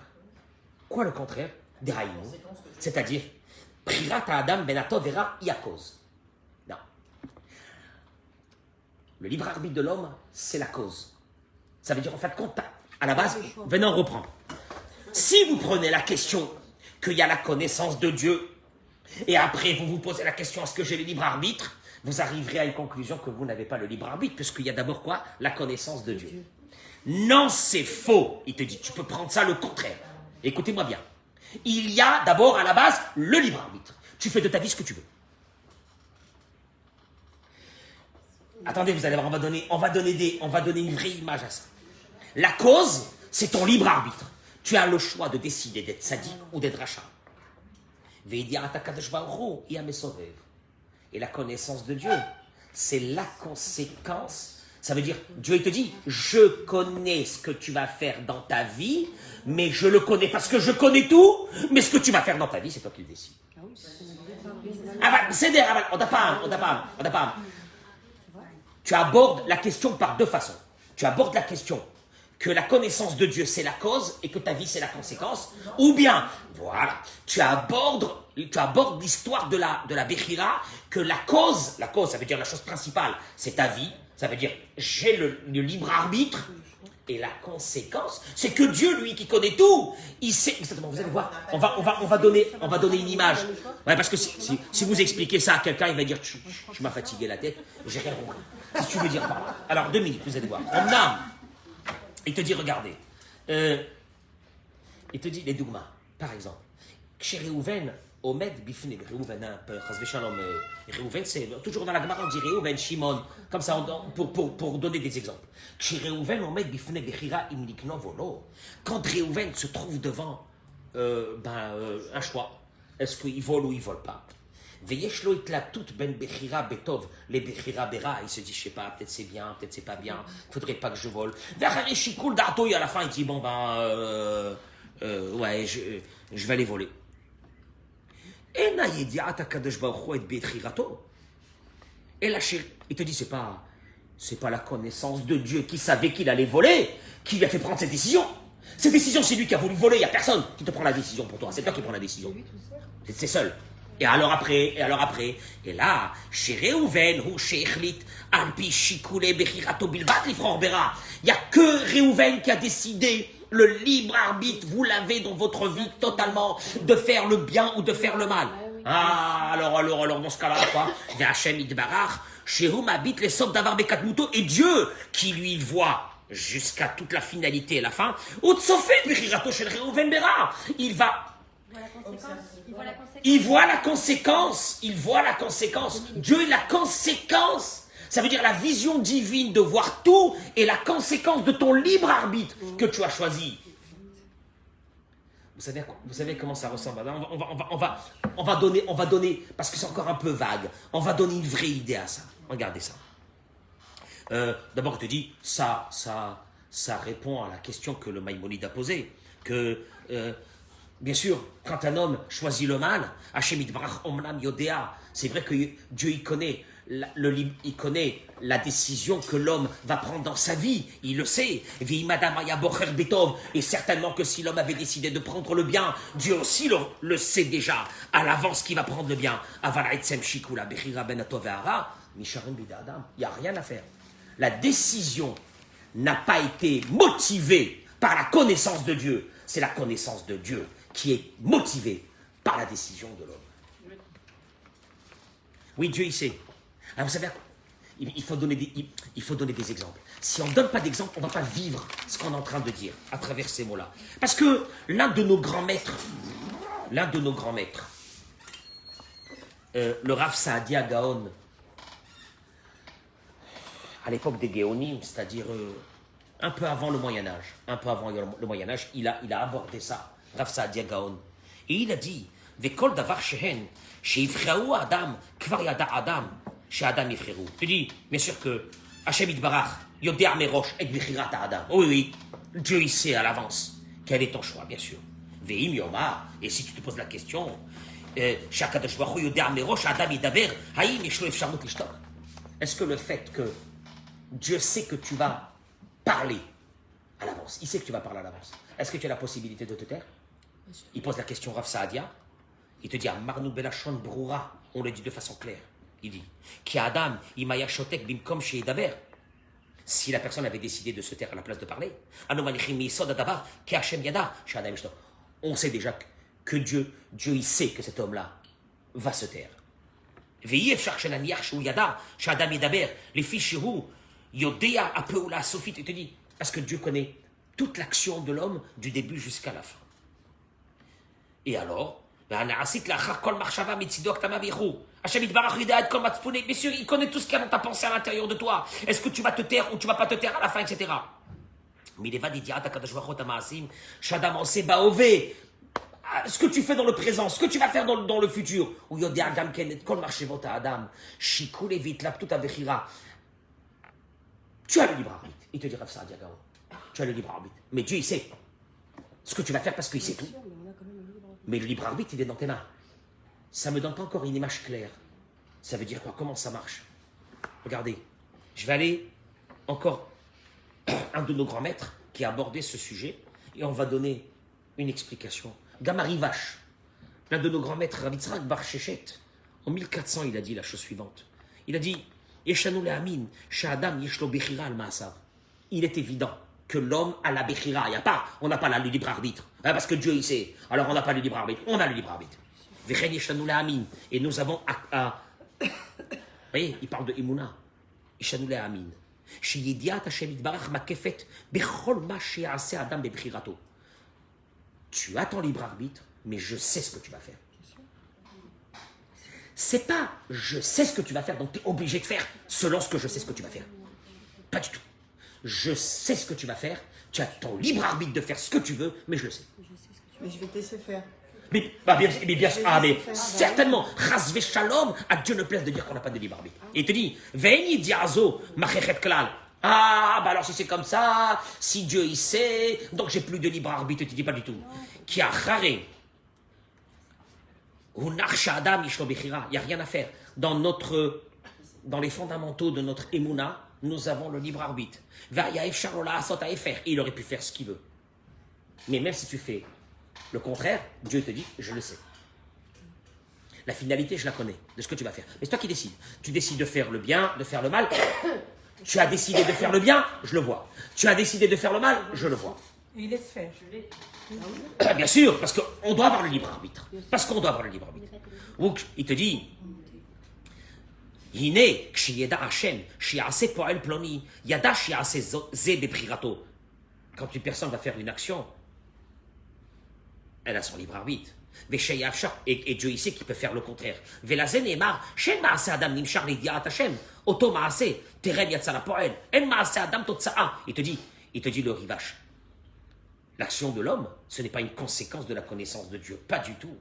Quoi le contraire? Des raïmons. C'est-à-dire, Prirat Adam Benato Vera Yakoz. Non. Le libre arbitre de l'homme, c'est la cause. Ça veut dire, en fait, à la base, venez en reprendre. Si vous prenez la question qu'il y a la connaissance de Dieu, et après vous vous posez la question est-ce que j'ai le libre arbitre, vous arriverez à une conclusion que vous n'avez pas le libre arbitre, puisqu'il y a d'abord quoi? La connaissance de Dieu. Non, c'est faux. Il te dit, tu peux prendre ça le contraire. Écoutez-moi bien. Il y a d'abord à la base le libre arbitre. Tu fais de ta vie ce que tu veux. Attendez, vous allez voir, on va donner une vraie image à ça. La cause, c'est ton libre arbitre. Tu as le choix de décider d'être sadique ou d'être rachat. Et la connaissance de Dieu, c'est la conséquence. Ça veut dire, Dieu il te dit, je connais ce que tu vas faire dans ta vie, mais je le connais parce que je connais tout, mais ce que tu vas faire dans ta vie, c'est toi qui le décides. Tu abordes la question par deux façons. Tu abordes la question que la connaissance de Dieu c'est la cause et que ta vie c'est la conséquence, ou bien, voilà, tu abordes l'histoire de la Bechira, que la cause, ça veut dire la chose principale, c'est ta vie, ça veut dire j'ai le libre arbitre, Et la conséquence, c'est que Dieu, lui, qui connaît tout, il sait. Exactement, vous allez voir, on va donner une image. Ouais, parce que si vous expliquez ça à quelqu'un, il va dire tu m'as fatigué la tête, j'ai rien compris. Qu'est-ce que tu veux dire par là? Alors, 2 minutes, vous allez voir. En âme, il te dit, regardez. Il te dit les dougmas, par exemple. Chez Réhouven, Omed Bifne, Réhouven a un peu, Réhouven, c'est toujours dans la Gemara, on dit Réhouven, Shimon, comme ça, pour donner des exemples. Chez Réhouven, Omed Bifne, Bechira, Imlikno, Volo. Quand Réhouven se trouve devant un choix, est-ce qu'il vole ou il ne vole pas? Veyeshlo itlatout ben Bechira Betov, les Bechira Bera, il se dit, je sais pas, peut-être c'est bien, peut-être c'est pas bien, faudrait pas que je vole. Vers Shikul Dato, et à la fin, il dit, bon ouais, je vais aller voler. Et là, il te dit, c'est pas la connaissance de Dieu qui savait qu'il allait voler, qui lui a fait prendre cette décision. Cette décision, c'est lui qui a voulu voler, il n'y a personne qui te prend la décision pour toi, c'est toi qui prends la décision. C'est seul. Et alors après, et là, chez Réhouven, ou chez Echlit, Alpi Shikule Bechirato Bilbat, l'Ifrorbera, il n'y a que Réhouven qui a décidé. Le libre arbitre, vous l'avez dans votre vie totalement, de faire le bien ou de faire le mal. Ah, alors, dans ce cas-là, quoi? Hachem Idbarach, Shehum habite les sortes d'avoir Bekat Mouto, et Dieu, qui lui voit jusqu'à toute la finalité et la fin, il voit la conséquence. Dieu est la conséquence. Ça veut dire la vision divine de voir tout et la conséquence de ton libre arbitre que tu as choisi. Vous savez comment ça ressemble? On va donner, parce que c'est encore un peu vague, on va donner une vraie idée à ça. Regardez ça. D'abord, il te dit, ça répond à la question que le Maïmonide a posée, que, bien sûr, quand un homme choisit le mal, Hashem Yitbarach Omnam Yodea, c'est vrai que Dieu, il connaît la décision que l'homme va prendre dans sa vie, il le sait. Et certainement que si l'homme avait décidé de prendre le bien, Dieu aussi le sait déjà à l'avance qu'il va prendre le bien. Il n'y a rien à faire. La décision n'a pas été motivée par la connaissance de Dieu. C'est la connaissance de Dieu qui est motivée par la décision de l'homme. Oui, Dieu, il sait. Alors vous savez, il faut donner des exemples. Si on ne donne pas d'exemple, on ne va pas vivre ce qu'on est en train de dire à travers ces mots-là. Parce que l'un de nos grands maîtres, le Rav Saadia Gaon, à l'époque des Géonim, c'est-à-dire un peu avant le Moyen-Âge, il a abordé ça, Rav Saadia Gaon. Et il a dit, Vekol davar shehen, sheifraou Adam, kvar yada Adam, chez Adam Yifrerou. Tu dis, bien sûr que Hashem Yitbarach, Yodea Merosh, et Bichirat Adam. Oui, Dieu il sait à l'avance quel est ton choix, bien sûr. Veim Yoma, et si tu te poses la question, est-ce que le fait que Dieu sait que tu vas parler à l'avance, il sait que tu vas parler à l'avance, est-ce que tu as la possibilité de te taire? Il pose la question Rav Saadia, il te dit, Marnou Belachon Broura, on le dit de façon claire. Il dit, Ki Adam, Imaya Shotek Bimkom Chez Daber. Si la personne avait décidé de se taire à la place de parler, on sait déjà que Dieu il sait que cet homme-là va se taire. Les fiches Yodea Apeoula Sophie, il te dit, parce que Dieu connaît toute l'action de l'homme du début jusqu'à la fin. Et alors, bien sûr, il connaît tout ce qu'il y a dans ta pensée à l'intérieur de toi. Est-ce que tu vas te taire ou tu vas pas te taire à la fin, etc. Mais il va dire, ce que tu fais dans le présent, ce que tu vas faire dans le futur. Tu as le libre arbitre. Il te dira ça, Diagao. Tu as le libre arbitre. Mais Dieu, il sait ce que tu vas faire parce qu'il sait tout. Mais le libre arbitre, il est dans tes mains. Ça ne me donne pas encore une image claire. Ça veut dire quoi? Comment ça marche? Regardez, je vais aller encore un de nos grands maîtres qui a abordé ce sujet et on va donner une explication. Gamari Vache, l'un de nos grands maîtres, Rav Yitzhak Bar Sheshet, en 1400, il a dit la chose suivante. Il a dit, Yeshanu le Amin, Sha'adam Yeshlo Bechira al Ma'asav. Il est évident que l'homme a la Bechira. On n'a pas le libre arbitre. Hein, parce que Dieu, il sait. Alors on n'a pas le libre arbitre. On a le libre arbitre. Et nous avons... Vous voyez, il parle de Imuna. Ishanu Amin. Tu as ton libre arbitre, mais je sais ce que tu vas faire. C'est pas je sais ce que tu vas faire, donc tu es obligé de faire selon ce que je sais ce que tu vas faire. Pas du tout. Je sais ce que tu vas faire, tu as ton libre arbitre de faire ce que tu veux, mais je le sais. Mais je vais te laisser faire. Mais bien sûr, certainement, Chasve Shalom, à Dieu ne plaise de dire qu'on n'a pas de libre arbitre. Il te dit, Veini diazo, machechet klal. Ah, bah alors si c'est comme ça, si Dieu il sait, donc j'ai plus de libre arbitre, tu dis pas du tout. Qui a raré. Il n'y a rien à faire. Dans les fondamentaux de notre Emouna, nous avons le libre arbitre. Il aurait pu faire ce qu'il veut. Mais même si tu fais le contraire, Dieu te dit, je le sais. La finalité, je la connais, de ce que tu vas faire. Mais c'est toi qui décides. Tu décides de faire le bien, de faire le mal. Tu as décidé de faire le bien, je le vois. Tu as décidé de faire le mal, je le vois. Et il laisse faire. Bien sûr, parce qu'on doit avoir le libre arbitre. Parce qu'on doit avoir le libre arbitre. Donc, il te dit, Hine, Kshiyeda Hashem, Shiase Poel Ploni, Yada Shiase Ze Beprirato. Quand une personne va faire une action, elle a son libre arbitre. Et Dieu ici qui peut faire le contraire. Velazen Emar, Shen Maase Adam Nimshar Lidiat Hashem, Oto Maase, Terem Yatsara Poel, En Maase Adam Totsaa. Il te dit le rivache. L'action de l'homme, ce n'est pas une conséquence de la connaissance de Dieu, pas du tout.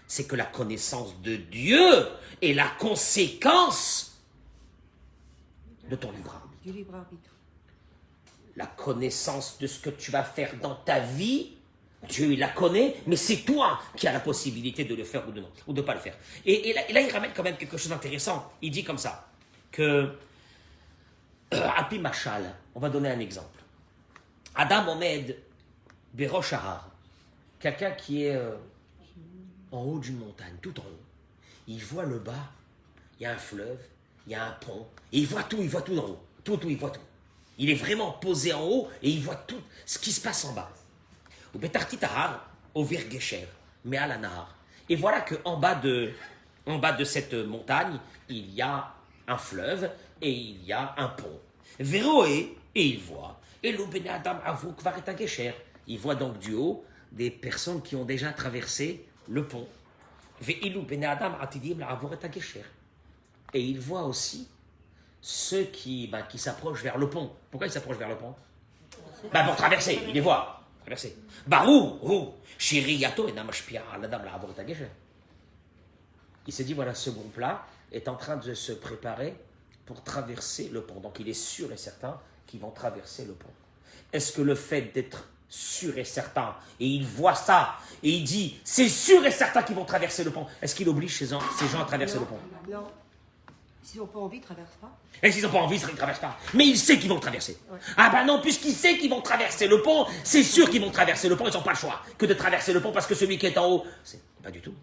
C'est que la connaissance de Dieu est la conséquence de ton libre arbitre. Du libre arbitre. La connaissance de ce que tu vas faire dans ta vie, Dieu il la connaît, mais c'est toi qui as la possibilité de le faire ou de ne pas le faire. Et là, il ramène quand même quelque chose d'intéressant. Il dit comme ça, que Api Machal, on va donner un exemple. Adam Omed Berosh Ahar, quelqu'un qui est en haut d'une montagne, tout en haut. Il voit le bas, il y a un fleuve, il y a un pont, et il voit tout en haut. Il voit tout. Il est vraiment posé en haut et il voit tout ce qui se passe en bas. Au Betartit Ahar, au Virgesher, mais à la Nahar. Et voilà qu'en bas de cette montagne, il y a un fleuve et il y a un pont. Véroé, et il voit. Et l'Obene Adam Avouk Vareta Gesher. Il voit donc du haut des personnes qui ont déjà traversé le pont. Et il voit aussi ceux qui s'approchent vers le pont. Pourquoi ils s'approchent vers le pont? Pour traverser, il les voit. Traverser. Il s'est dit, voilà, ce groupe-là est en train de se préparer pour traverser le pont. Donc il est sûr et certain qu'ils vont traverser le pont. Est-ce que le fait d'être sûr et certain, et il voit ça, et il dit, c'est sûr et certain qu'ils vont traverser le pont, est-ce qu'il oblige ces gens à traverser le pont? Non. S'ils n'ont pas envie, ils ne traversent pas. Et s'ils n'ont pas envie, ils ne traversent pas. Mais il sait qu'ils vont traverser. Ouais. Ah ben non, puisqu'il sait qu'ils vont traverser le pont, c'est sûr qu'ils vont traverser le pont, ils n'ont pas le choix que de traverser le pont, parce que celui qui est en haut, c'est pas du tout.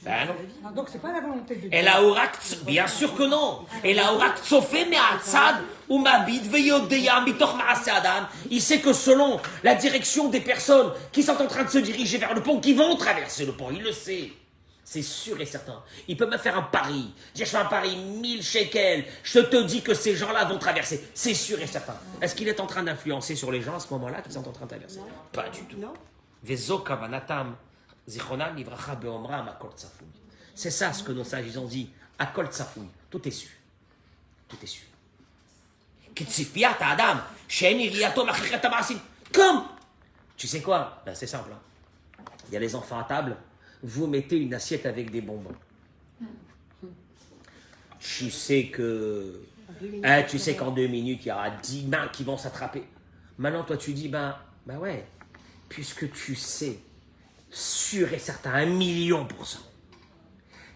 Ben non. Ah, donc c'est pas la volonté de Dieu. Et la Orak, bien sûr que non. Et la Orak Tsofé Me'atzad ou Mabid Veyodeya Mitoch Maase Adam. Il sait que selon la direction des personnes qui sont en train de se diriger vers le pont, qui vont traverser le pont, il le sait. C'est sûr et certain. Il peut me faire un pari. Je fais un pari 1000 shekels. Je te dis que ces gens-là vont traverser. C'est sûr et certain. Est-ce qu'il est en train d'influencer sur les gens à ce moment-là qui sont en train de traverser? Non. Pas du tout. C'est ça ce que nos sages ont dit. Akol Tsafoui. Tout est sûr. Tout est sûr. Comme. Tu sais quoi? C'est simple. Il y a les enfants à table. Vous mettez une assiette avec des bonbons. Tu sais qu'en 2 minutes, il y aura 10 mains qui vont s'attraper. Maintenant, toi, tu dis, ben ouais, puisque tu sais, sûr et certain, 1 000 000%,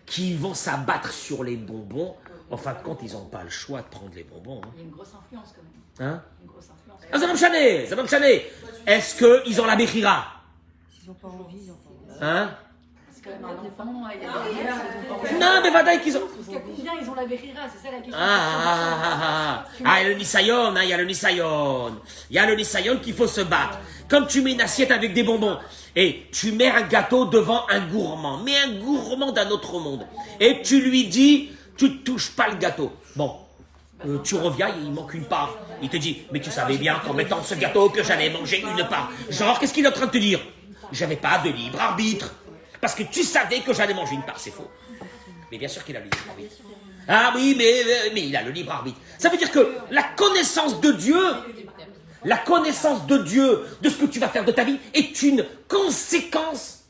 qu'ils vont s'abattre sur les bonbons, en fin de compte, ils n'ont pas le choix de prendre les bonbons. Hein. Il y a une grosse influence, quand même. Hein? Une grosse influence. Ah, ça va me chaner. Est-ce qu'ils ont la Bechira? S'ils n'ont pas envie, ils n'ont pas envie. Hein? quand même un enfant, il y a des règles. Non, mais Vadaï qu'ils ont. Jusqu'à combien ils ont la Bechira, c'est ça la question. Ah, il y a le Nisayon, il y a le Nisayon. Il y a le Nisayon qu'il faut se battre. Comme tu mets une assiette avec des bonbons et tu mets un gâteau devant un gourmand, mais un gourmand d'un autre monde, et tu lui dis, tu ne touches pas le gâteau. Bon, tu reviens, il manque une part. Il te dit, mais tu savais bien qu'en mettant ce gâteau que j'allais manger une part. Genre, qu'est-ce qu'il est en train de te dire? J'avais pas de libre arbitre. Parce que tu savais que j'allais manger une part, c'est faux. Mais bien sûr qu'il a le libre arbitre. Ah oui, mais il a le libre arbitre. Ça veut dire que la connaissance de Dieu, de ce que tu vas faire de ta vie, est une conséquence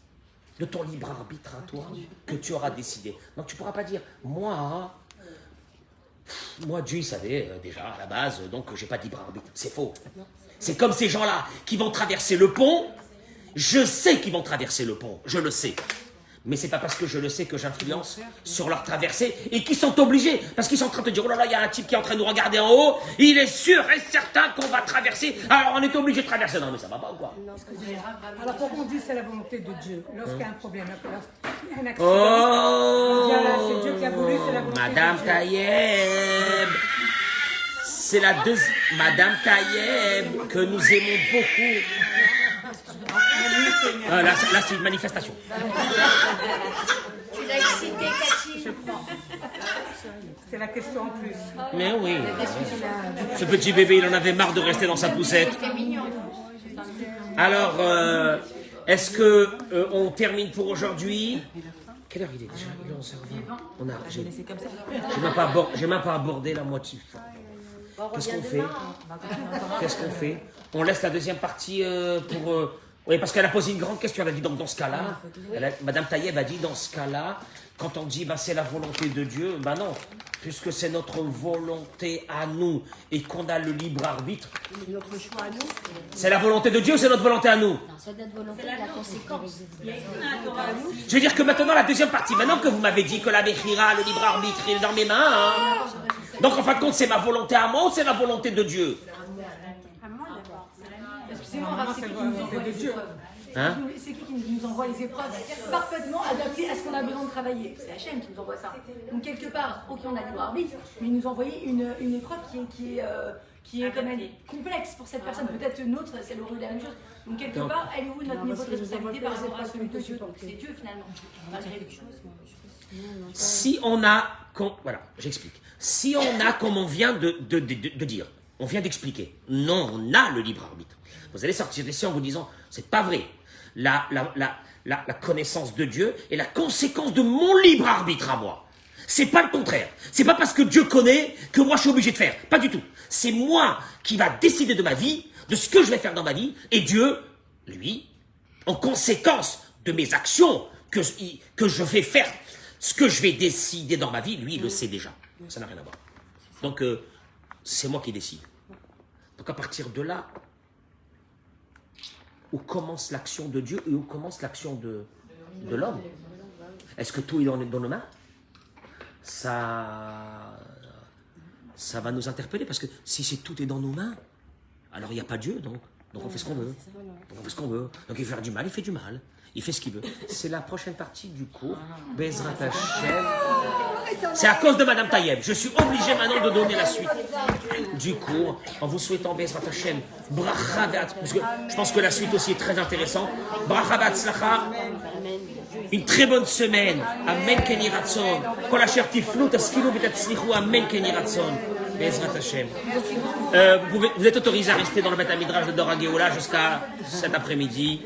de ton libre arbitre à toi, que tu auras décidé. Donc tu ne pourras pas dire, moi Dieu il savait déjà à la base, donc j'ai pas de libre arbitre. C'est faux. C'est comme ces gens-là qui vont traverser le pont. Je sais qu'ils vont traverser le pont, je le sais. Mais c'est pas parce que je le sais que j'influence sur leur traversée et qu'ils sont obligés. Parce qu'ils sont en train de dire, oh là là, il y a un type qui est en train de nous regarder en haut, il est sûr et certain qu'on va traverser, alors on est obligé de traverser. Non mais ça va pas ou quoi? Alors pourquoi on dit que c'est la volonté de Dieu? Lorsqu'il y a un problème, lorsqu'il y a un accident, Oh, c'est Dieu qui a voulu, c'est la volonté Madame de Dieu. Taïeb, c'est la deuxième, Madame Taïeb, que nous aimons beaucoup. Là c'est une manifestation. Tu l'as excité, Cathy. C'est la question en plus. Mais oui, ce petit bébé, il en avait marre de rester dans sa poussette. Alors, est-ce que on termine pour aujourd'hui? Quelle heure il est déjà? Il est 11h20. J'ai même pas abordé la moitié. Qu'est-ce qu'on fait? On laisse la deuxième partie pour... Oui, parce qu'elle a posé une grande question. Elle a dit, donc dans ce cas-là, Madame Taïeb a dit, dans ce cas-là, quand on dit, c'est la volonté de Dieu, non, puisque c'est notre volonté à nous et qu'on a le libre arbitre. Notre choix à nous. C'est la volonté de Dieu ou c'est notre volonté à nous? Non, c'est notre volonté, la conséquence. Je veux dire que maintenant, la deuxième partie, maintenant que vous m'avez dit que la Bechira, le libre arbitre, il est dans mes mains, donc en fin de compte, c'est ma volonté à moi ou c'est la volonté de Dieu? Excusez-moi, c'est qui qui nous envoie les épreuves? C'est qui nous envoie les épreuves parfaitement adaptées à ce qu'on a besoin de travailler? C'est Hachem qui nous envoie ça. Donc quelque part, ok, on a libre arbitre, mais il nous envoie une épreuve qui est quand même complexe pour cette personne. Peut-être une autre, elle aurait eu la même chose. Donc quelque part, elle est où notre niveau de responsabilité par rapport à celui de Dieu? Donc c'est Dieu finalement, malgré les choses. Si on a, voilà, j'explique. Si on a, comme on vient de dire, on vient d'expliquer, non, on a le libre arbitre. Vous allez sortir d'ici en vous disant, c'est pas vrai. La connaissance de Dieu est la conséquence de mon libre arbitre à moi. C'est pas le contraire. C'est pas parce que Dieu connaît que moi je suis obligé de faire. Pas du tout. C'est moi qui va décider de ma vie, de ce que je vais faire dans ma vie, et Dieu, lui, en conséquence de mes actions que je vais faire, ce que je vais décider dans ma vie, lui, il le sait déjà. Ça n'a rien à voir. Donc, c'est moi qui décide. Donc, à partir de là, où commence l'action de Dieu et où commence l'action de l'homme? Est-ce que tout est dans nos mains? Ça va nous interpeller, parce que si tout est dans nos mains, alors il n'y a pas Dieu, donc on fait ce qu'on veut. Donc il fait du mal, il fait du mal. Il fait ce qu'il veut. C'est la prochaine partie du cours. Bezrat Hashem. C'est à cause de Madame Taïeb. Je suis obligé maintenant de donner la suite du cours en vous souhaitant Bezrat Hashem. Bracha ve'at. Parce que je pense que la suite aussi est très intéressante. Bracha ve'atzlacha. Une très bonne semaine. Amen Keni Ratson. Kol asher tiflu taskilu v'tatzlichu. Amen Keni Ratson. Bezrat Hashem. Vous êtes autorisé à rester dans le Beth Midrash de Dor HaGeoula jusqu'à cet après-midi.